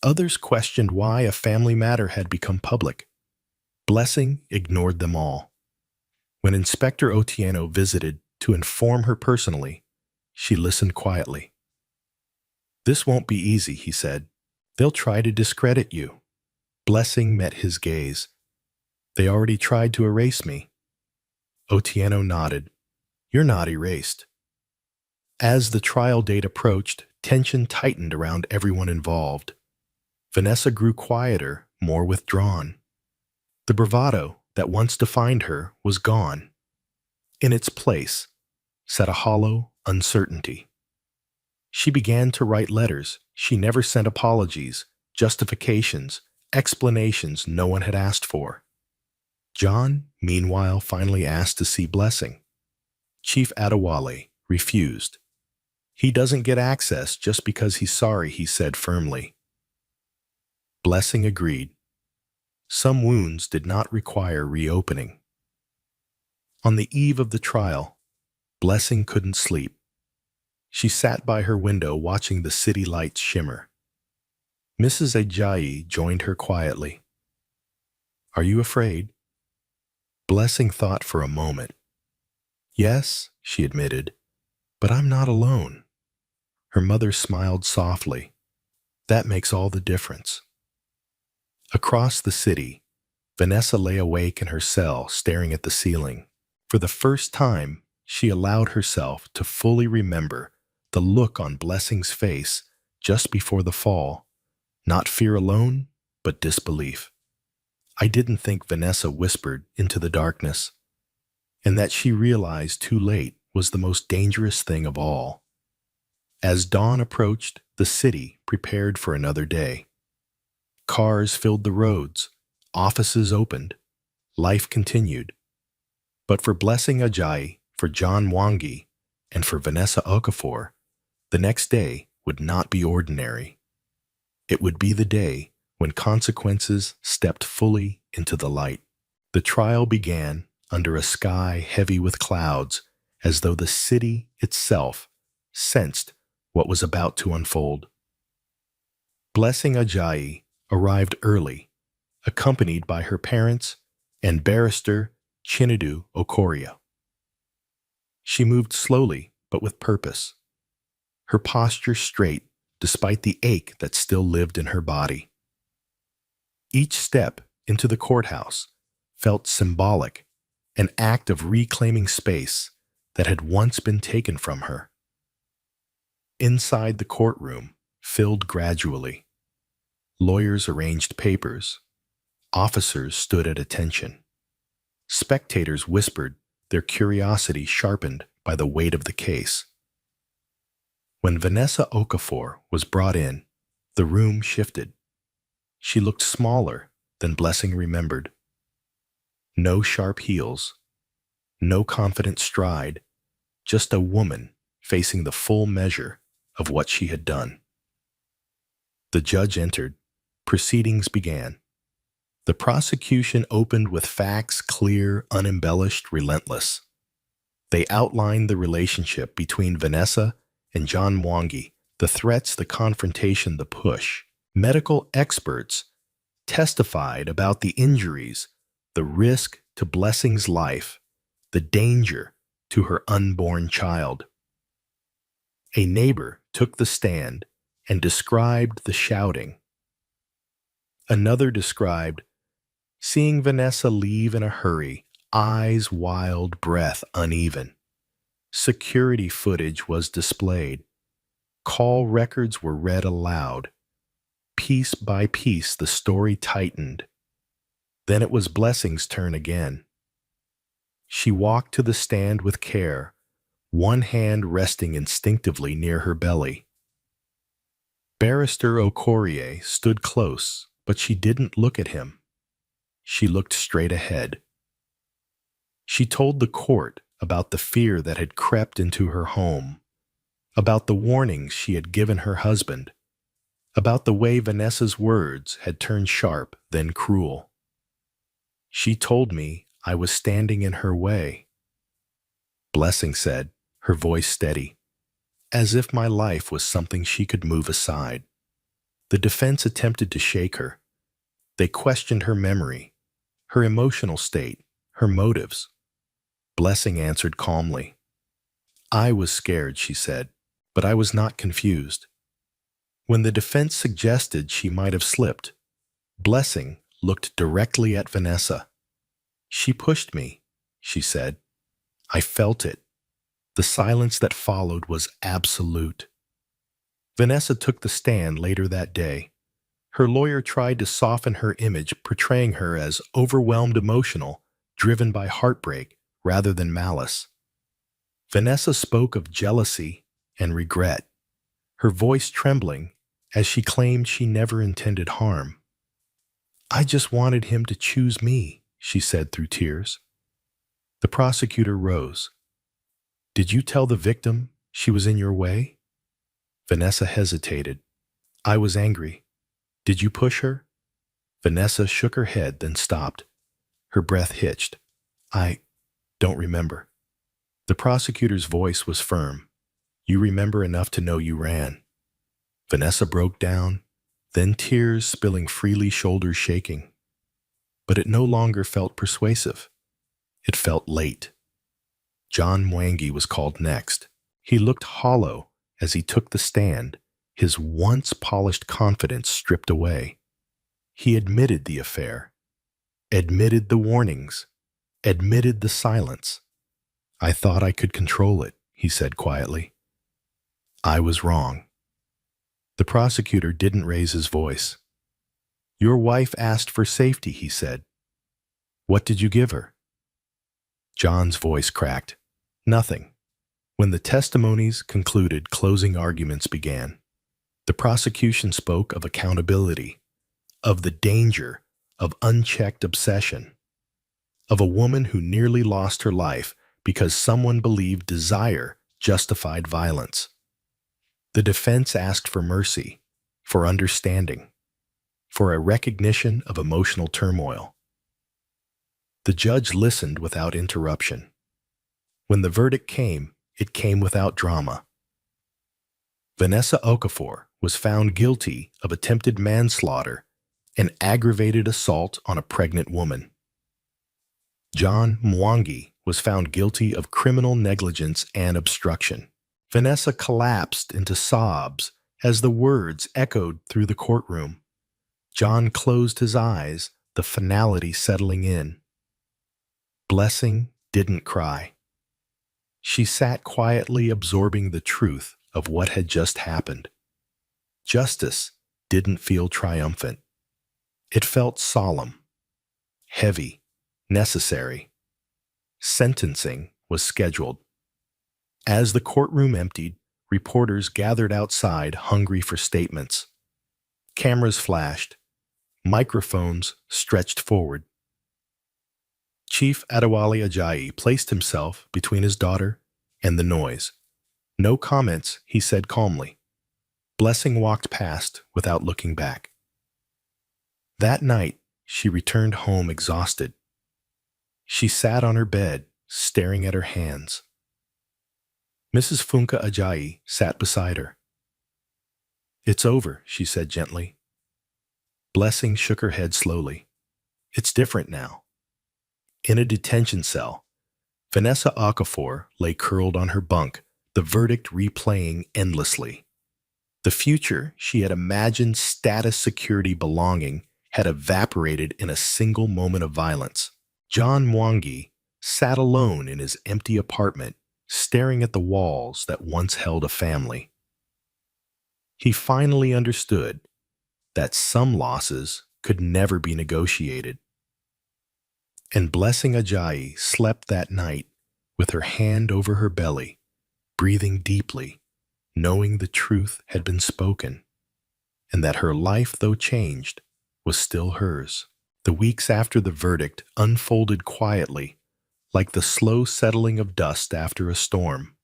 A: Others questioned why a family matter had become public. Blessing ignored them all. When Inspector Otieno visited to inform her personally, she listened quietly. "This won't be easy," he said. "They'll try to discredit you." Blessing met his gaze. "They already tried to erase me." Otieno nodded. "You're not erased." As the trial date approached, tension tightened around everyone involved. Vanessa grew quieter, more withdrawn. The bravado that once defined her was gone. In its place sat a hollow uncertainty. She began to write letters. She never sent apologies, justifications, explanations no one had asked for. John, meanwhile, finally asked to see Blessing. Chief Adewale refused. "He doesn't get access just because he's sorry," he said firmly. Blessing agreed. Some wounds did not require reopening. On the eve of the trial, Blessing couldn't sleep. She sat by her window watching the city lights shimmer. Mrs. Ajayi joined her quietly. "Are you afraid?" Blessing thought for a moment. "Yes," she admitted, "but I'm not alone." Her mother smiled softly. That makes all the difference. Across the city, Vanessa lay awake in her cell staring at the ceiling. For the first time, she allowed herself to fully remember the look on Blessing's face just before the fall. Not fear alone, but disbelief. I didn't think Vanessa whispered into the darkness, and that she realized too late was the most dangerous thing of all. As dawn approached, the city prepared for another day. Cars filled the roads, offices opened, life continued. But for Blessing Ajayi, for John Mwangi, and for Vanessa Okafor, the next day would not be ordinary. It would be the day when consequences stepped fully into the light. The trial began under a sky heavy with clouds, as though the city itself sensed what was about to unfold. Blessing Ajayi arrived early, accompanied by her parents and barrister Chinedu Okoria. She moved slowly, but with purpose, her posture straight despite the ache that still lived in her body. Each step into the courthouse felt symbolic, an act of reclaiming space that had once been taken from her. Inside the courtroom filled gradually. Lawyers arranged papers. Officers stood at attention. Spectators whispered, their curiosity sharpened by the weight of the case. When Vanessa Okafor was brought in, the room shifted. She looked smaller than Blessing remembered. No sharp heels, no confident stride, just a woman facing the full measure of what she had done. The judge entered. Proceedings began. The prosecution opened with facts clear, unembellished, relentless. They outlined the relationship between Vanessa and John Mwangi, the threats, the confrontation, the push. Medical experts testified about the injuries, the risk to Blessing's life, the danger to her unborn child. A neighbor took the stand and described the shouting. Another described seeing Vanessa leave in a hurry, eyes wild, breath uneven. Security footage was displayed. Call records were read aloud. Piece by piece, the story tightened. Then it was Blessing's turn again. She walked to the stand with care, one hand resting instinctively near her belly. Barrister Okorie stood close, but she didn't look at him. She looked straight ahead. She told the court about the fear that had crept into her home, about the warnings she had given her husband, about the way Vanessa's words had turned sharp, then cruel. She told me I was standing in her way. Blessing said, her voice steady, as if my life was something she could move aside. The defense attempted to shake her. They questioned her memory, her emotional state, her motives. Blessing answered calmly. I was scared, she said, but I was not confused. When the defense suggested she might have slipped, Blessing looked directly at Vanessa. She pushed me, she said. I felt it. The silence that followed was absolute. Vanessa took the stand later that day. Her lawyer tried to soften her image, portraying her as overwhelmed emotional, driven by heartbreak rather than malice. Vanessa spoke of jealousy and regret, her voice trembling as she claimed she never intended harm. I just wanted him to choose me, she said through tears. The prosecutor rose. Did you tell the victim she was in your way? Vanessa hesitated. I was angry. Did you push her? Vanessa shook her head, then stopped. Her breath hitched. I don't remember. The prosecutor's voice was firm. You remember enough to know you ran. Vanessa broke down, then tears spilling freely, shoulders shaking. But it no longer felt persuasive. It felt late. John Mwangi was called next. He looked hollow as he took the stand, his once polished confidence stripped away. He admitted the affair, admitted the warnings, admitted the silence. "I thought I could control it," he said quietly. "I was wrong." The prosecutor didn't raise his voice. "Your wife asked for safety," he said. "What did you give her?" John's voice cracked. "Nothing." When the testimonies concluded, closing arguments began. The prosecution spoke of accountability, of the danger of unchecked obsession, of a woman who nearly lost her life because someone believed desire justified violence. The defense asked for mercy, for understanding, for a recognition of emotional turmoil. The judge listened without interruption. When the verdict came, it came without drama. Vanessa Okafor was found guilty of attempted manslaughter and aggravated assault on a pregnant woman. John Mwangi was found guilty of criminal negligence and obstruction. Vanessa collapsed into sobs as the words echoed through the courtroom. John closed his eyes, the finality settling in. Blessing didn't cry. She sat quietly absorbing the truth of what had just happened. Justice didn't feel triumphant. It felt solemn, heavy, necessary. Sentencing was scheduled. As the courtroom emptied, reporters gathered outside, hungry for statements. Cameras flashed. Microphones stretched forward. Chief Adewale Ajayi placed himself between his daughter and the noise. "No comments," he said calmly. Blessing walked past without looking back. That night, she returned home exhausted. She sat on her bed, staring at her hands. Mrs. Funka Ajayi sat beside her. "It's over," she said gently. Blessing shook her head slowly. "It's different now." In a detention cell, Vanessa Okafor lay curled on her bunk, the verdict replaying endlessly. The future she had imagined status, security, belonging had evaporated in a single moment of violence. John Mwangi sat alone in his empty apartment, staring at the walls that once held a family. He finally understood that some losses could never be negotiated. And Blessing Ajayi slept that night with her hand over her belly, breathing deeply, knowing the truth had been spoken, and that her life, though changed, was still hers. The weeks after the verdict unfolded quietly, like the slow settling of dust after a storm.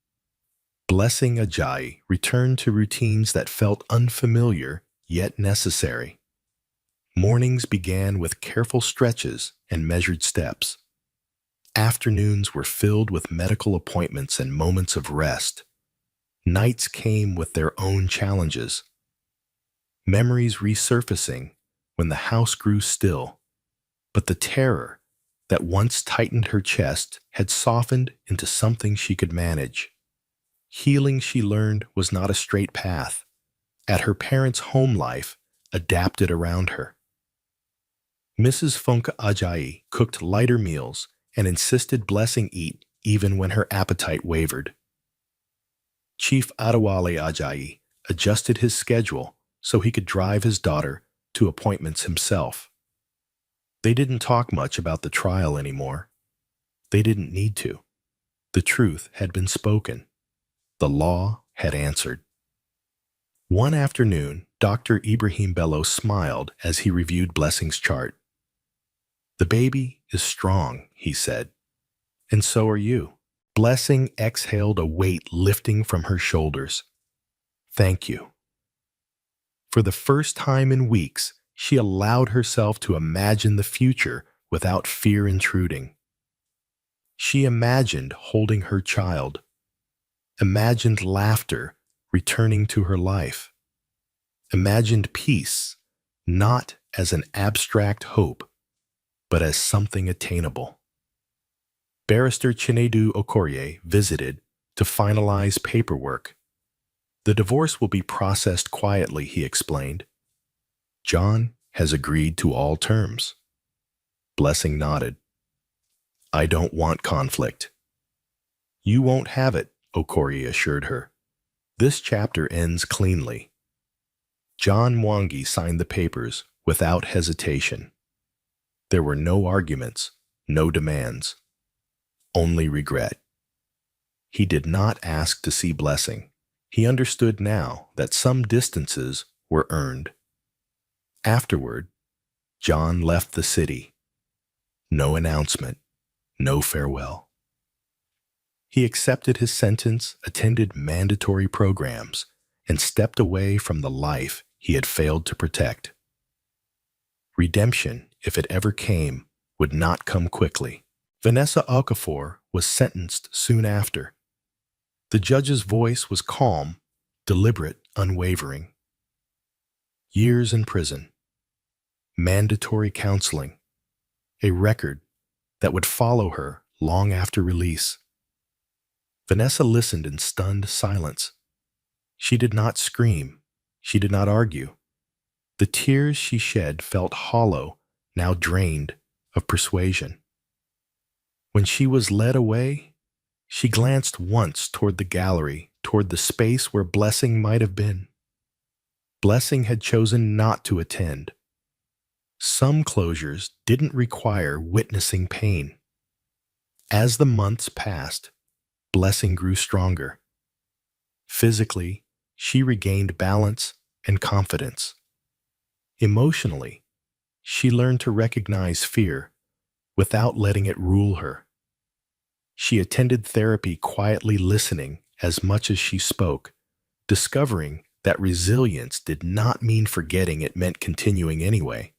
A: Blessing Ajayi returned to routines that felt unfamiliar yet necessary. Mornings began with careful stretches and measured steps. Afternoons were filled with medical appointments and moments of rest. Nights came with their own challenges. Memories resurfacing when the house grew still, but the terror that once tightened her chest had softened into something she could manage. Healing, she learned, was not a straight path. At her parents' home, life adapted around her. Mrs. Funka Ajayi cooked lighter meals and insisted Blessing eat even when her appetite wavered. Chief Adewale Ajayi adjusted his schedule so he could drive his daughter to appointments himself. They didn't talk much about the trial anymore. They didn't need to. The truth had been spoken. The law had answered. One afternoon, Dr. Ibrahim Bello smiled as he reviewed Blessing's chart. "The baby is strong," he said, "and so are you." Blessing exhaled, a weight lifting from her shoulders. "Thank you." For the first time in weeks, she allowed herself to imagine the future without fear intruding. She imagined holding her child, imagined laughter returning to her life, imagined peace, not as an abstract hope, but as something attainable. Barrister Chinedu Okorie visited to finalize paperwork. The divorce will be processed quietly, he explained. John has agreed to all terms. Blessing nodded. I don't want conflict. You won't have it, Okori assured her. This chapter ends cleanly. John Mwangi signed the papers without hesitation. There were no arguments, no demands, only regret. He did not ask to see Blessing. He understood now that some distances were earned. Afterward, John left the city. No announcement, no farewell. He accepted his sentence, attended mandatory programs, and stepped away from the life he had failed to protect. Redemption, if it ever came, would not come quickly. Vanessa Okafor was sentenced soon after. The judge's voice was calm, deliberate, unwavering. Years in prison, mandatory counseling, a record that would follow her long after release. Vanessa listened in stunned silence. She did not scream. She did not argue. The tears she shed felt hollow, now drained of persuasion. When she was led away, she glanced once toward the gallery, toward the space where Blessing might have been. Blessing had chosen not to attend. Some closures didn't require witnessing pain. As the months passed, Blessing grew stronger. Physically, she regained balance and confidence. Emotionally, she learned to recognize fear without letting it rule her. She attended therapy quietly, listening as much as she spoke, discovering that resilience did not mean forgetting, it meant continuing anyway.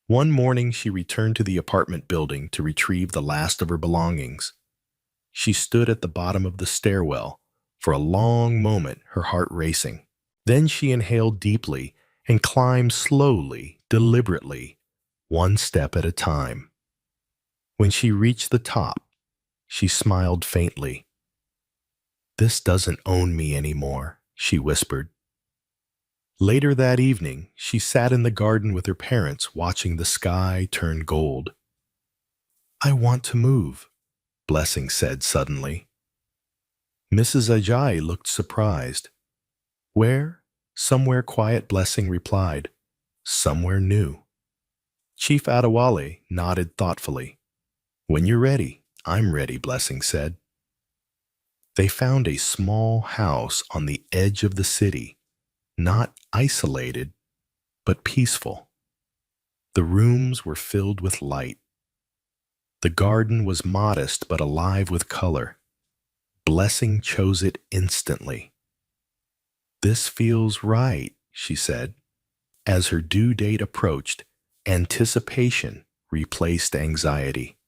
A: One morning, she returned to the apartment building to retrieve the last of her belongings. She stood at the bottom of the stairwell for a long moment, her heart racing. Then she inhaled deeply and climbed slowly, deliberately, one step at a time. When she reached the top, she smiled faintly. "This doesn't own me anymore," she whispered. Later that evening, she sat in the garden with her parents, watching the sky turn gold. "I want to move," Blessing said suddenly. Mrs. Ajayi looked surprised. "Where?" "Somewhere quiet," Blessing replied. "Somewhere new." Chief Adewale nodded thoughtfully. "When you're ready." "I'm ready," Blessing said. They found a small house on the edge of the city, not isolated, but peaceful. The rooms were filled with light. The garden was modest but alive with color. Blessing chose it instantly. "This feels right," she said. As her due date approached, anticipation replaced anxiety.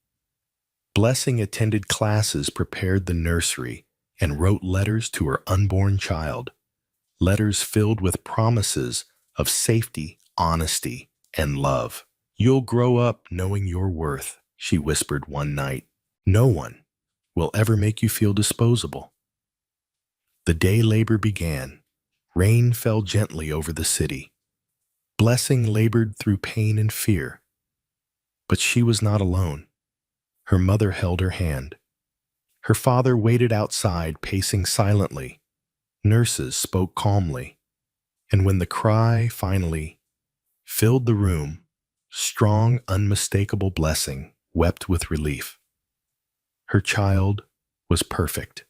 A: Blessing attended classes, prepared the nursery, and wrote letters to her unborn child. Letters filled with promises of safety, honesty, and love. "You'll grow up knowing your worth," she whispered one night. "No one will ever make you feel disposable." The day labor began. Rain fell gently over the city. Blessing labored through pain and fear. But she was not alone. Her mother held her hand. Her father waited outside, pacing silently. Nurses spoke calmly. And when the cry finally filled the room, strong, unmistakable Blessing wept with relief. Her child was perfect.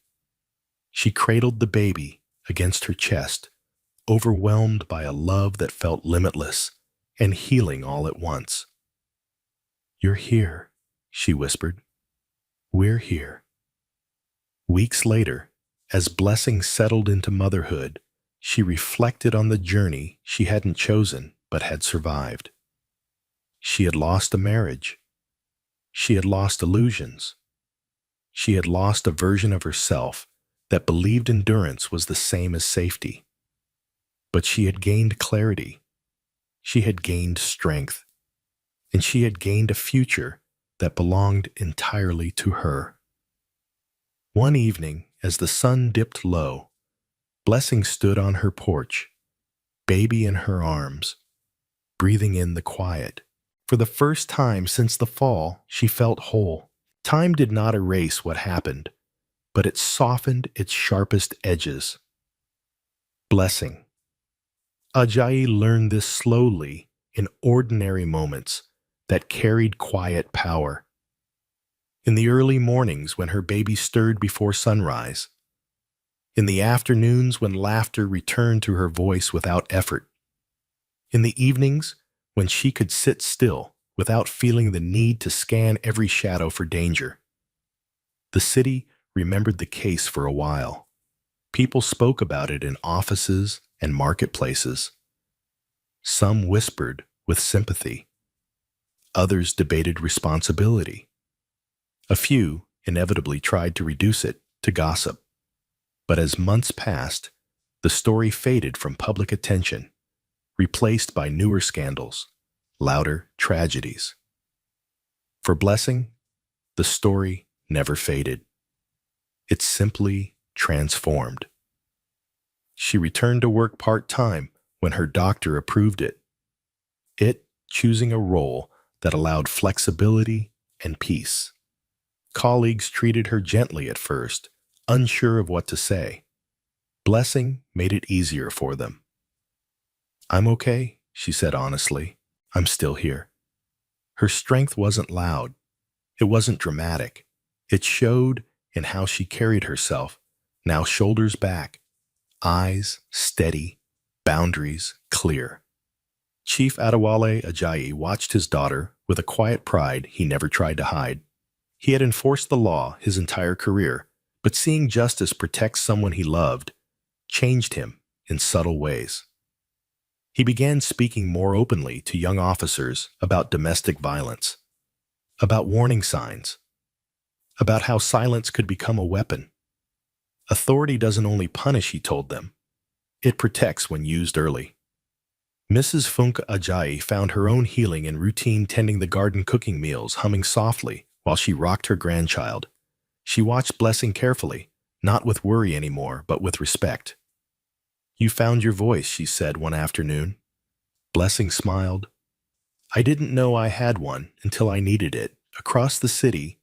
A: She cradled the baby against her chest, overwhelmed by a love that felt limitless and healing all at once. "You're here," she whispered. "We're here." Weeks later, as Blessing settled into motherhood, she reflected on the journey she hadn't chosen but had survived. She had lost a marriage. She had lost illusions. She had lost a version of herself that believed endurance was the same as safety. But she had gained clarity. She had gained strength. And she had gained a future that belonged entirely to her. One evening, as the sun dipped low, Blessing stood on her porch, baby in her arms, breathing in the quiet. For the first time since the fall, she felt whole. Time did not erase what happened, but it softened its sharpest edges. Blessing. Ajayi learned this slowly in ordinary moments that carried quiet power. In the early mornings when her baby stirred before sunrise. In the afternoons when laughter returned to her voice without effort. In the evenings when she could sit still without feeling the need to scan every shadow for danger. The city remembered the case for a while. People spoke about it in offices and marketplaces. Some whispered with sympathy. Others debated responsibility. A few inevitably tried to reduce it to gossip. But as months passed, the story faded from public attention, replaced by newer scandals, louder tragedies. For Blessing, the story never faded. It simply transformed. She returned to work part-time when her doctor approved it. It choosing a role that allowed flexibility and peace. Colleagues treated her gently at first, unsure of what to say. Blessing made it easier for them. "I'm okay," she said honestly. "I'm still here." Her strength wasn't loud. It wasn't dramatic. It showed in how she carried herself, now shoulders back, eyes steady, boundaries clear. Chief Adewale Ajayi watched his daughter with a quiet pride he never tried to hide. He had enforced the law his entire career, but seeing justice protect someone he loved changed him in subtle ways. He began speaking more openly to young officers about domestic violence, about warning signs, about how silence could become a weapon. Authority doesn't only punish, he told them. It protects when used early. Mrs. Funke Ajayi found her own healing in routine tending the garden, cooking meals, humming softly while she rocked her grandchild. She watched Blessing carefully, not with worry anymore, but with respect. "You found your voice," she said one afternoon. Blessing smiled. "I didn't know I had one until I needed it." Across the city,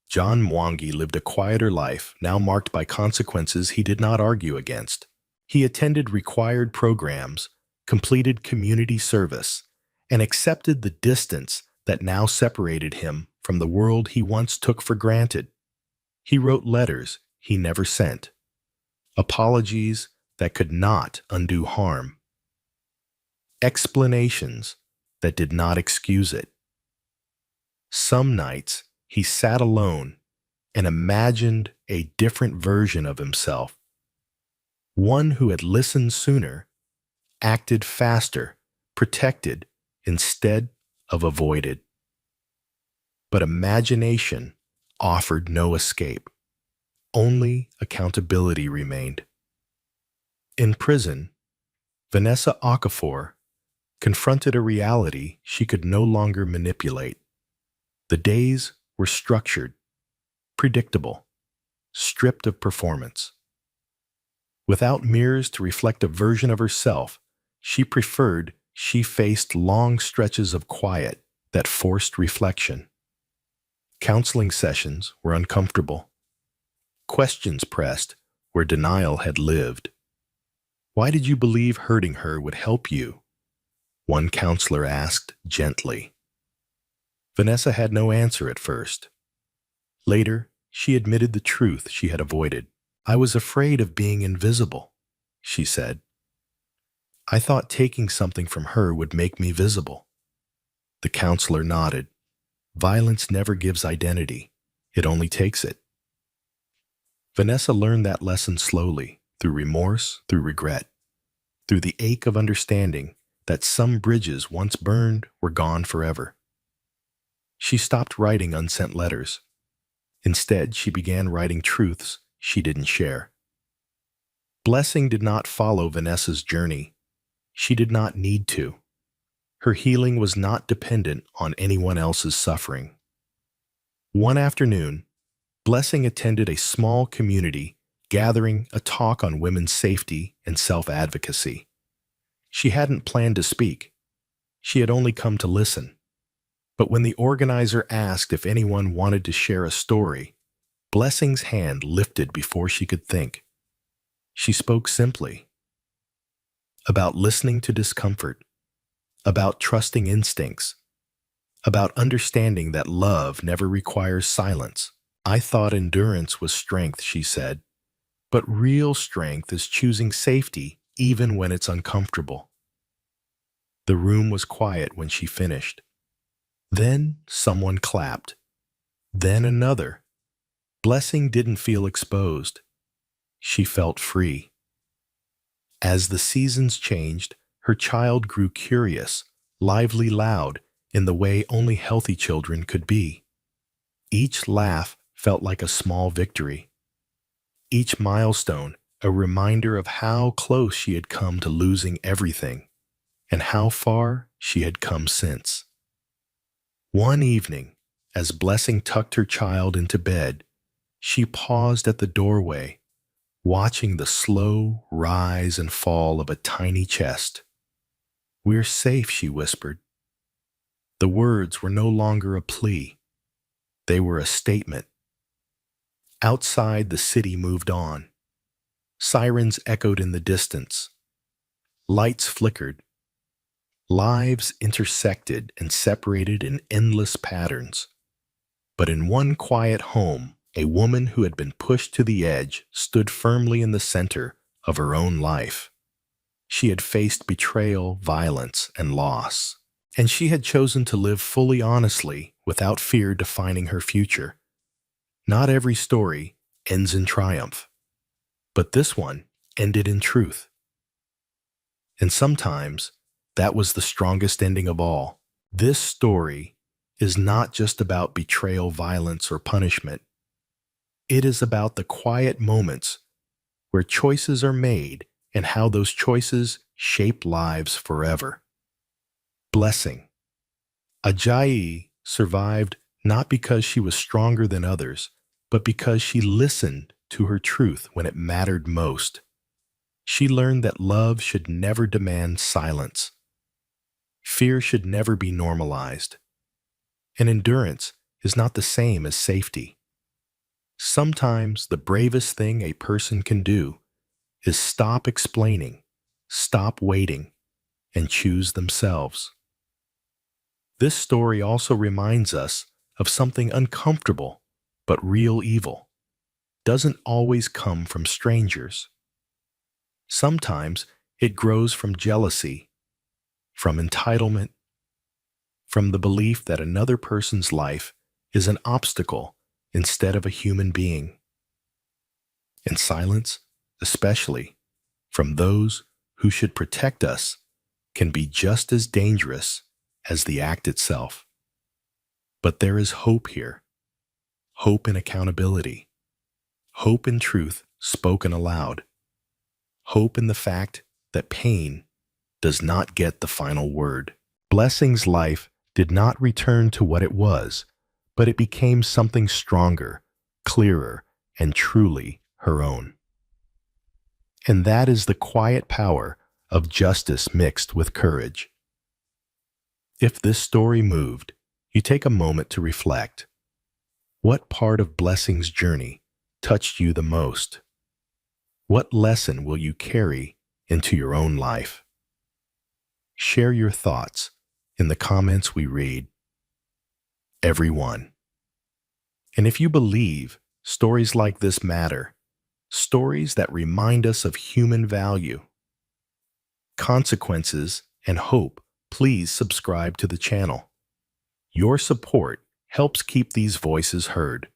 A: John Mwangi lived a quieter life, now marked by consequences he did not argue against. He attended required programs, completed community service, and accepted the distance that now separated him from the world he once took for granted. He wrote letters he never sent, apologies that could not undo harm, explanations that did not excuse it. Some nights he sat alone and imagined a different version of himself, one who had listened sooner, acted faster, protected instead of avoided. But imagination offered no escape. Only accountability remained. In prison, Vanessa Okafor confronted a reality she could no longer manipulate. The days were structured, predictable, stripped of performance. Without mirrors to reflect a version of herself, she faced long stretches of quiet that forced reflection. Counseling sessions were uncomfortable. Questions pressed where denial had lived. "Why did you believe hurting her would help you?" one counselor asked gently. Vanessa had no answer at first. Later, she admitted the truth she had avoided. "I was afraid of being invisible," she said. "I thought taking something from her would make me visible." The counselor nodded. Violence never gives identity. It only takes it. Vanessa learned that lesson slowly, through remorse, through regret, through the ache of understanding that some bridges once burned were gone forever. She stopped writing unsent letters. Instead, she began writing truths she didn't share. Blessing did not follow Vanessa's journey. She did not need to. Her healing was not dependent on anyone else's suffering. One afternoon, Blessing attended a small community gathering a talk on women's safety and self-advocacy. She hadn't planned to speak. She had only come to listen. But when the organizer asked if anyone wanted to share a story, Blessing's hand lifted before she could think. She spoke simply about listening to discomfort, about trusting instincts, about understanding that love never requires silence. I thought endurance was strength, she said, but real strength is choosing safety even when it's uncomfortable. The room was quiet when she finished. Then someone clapped. Then another. Blessing didn't feel exposed. She felt free. As the seasons changed, her child grew curious, lively, loud, in the way only healthy children could be. Each laugh felt like a small victory. Each milestone a reminder of how close she had come to losing everything, and how far she had come since. One evening, as Blessing tucked her child into bed, she paused at the doorway, watching the slow rise and fall of a tiny chest. "We're safe," she whispered. The words were no longer a plea. They were a statement. Outside, the city moved on. Sirens echoed in the distance. Lights flickered. Lives intersected and separated in endless patterns. But in one quiet home, a woman who had been pushed to the edge stood firmly in the center of her own life. She had faced betrayal, violence, and loss, and she had chosen to live fully honestly without fear defining her future. Not every story ends in triumph, but this one ended in truth. And sometimes that was the strongest ending of all. This story is not just about betrayal, violence, or punishment. It is about the quiet moments where choices are made and how those choices shape lives forever. Blessing. Ajayi survived not because she was stronger than others, but because she listened to her truth when it mattered most. She learned that love should never demand silence. Fear should never be normalized. And endurance is not the same as safety. Sometimes the bravest thing a person can do is stop explaining, stop waiting, and choose themselves. This story also reminds us of something uncomfortable, but real evil doesn't always come from strangers. Sometimes it grows from jealousy, from entitlement, from the belief that another person's life is an obstacle instead of a human being. And silence, especially from those who should protect us, can be just as dangerous as the act itself. But there is hope here. Hope in accountability. Hope in truth spoken aloud. Hope in the fact that pain does not get the final word. Blessing's life did not return to what it was, but it became something stronger, clearer, and truly her own. And that is the quiet power of justice mixed with courage. If this story moved, you take a moment to reflect. What part of Blessing's journey touched you the most? What lesson will you carry into your own life? Share your thoughts in the comments we read. Everyone. And if you believe stories like this matter, stories that remind us of human value, consequences, and hope, please subscribe to the channel. Your support helps keep these voices heard.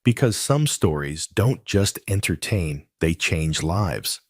A: Because some stories don't just entertain, they change lives.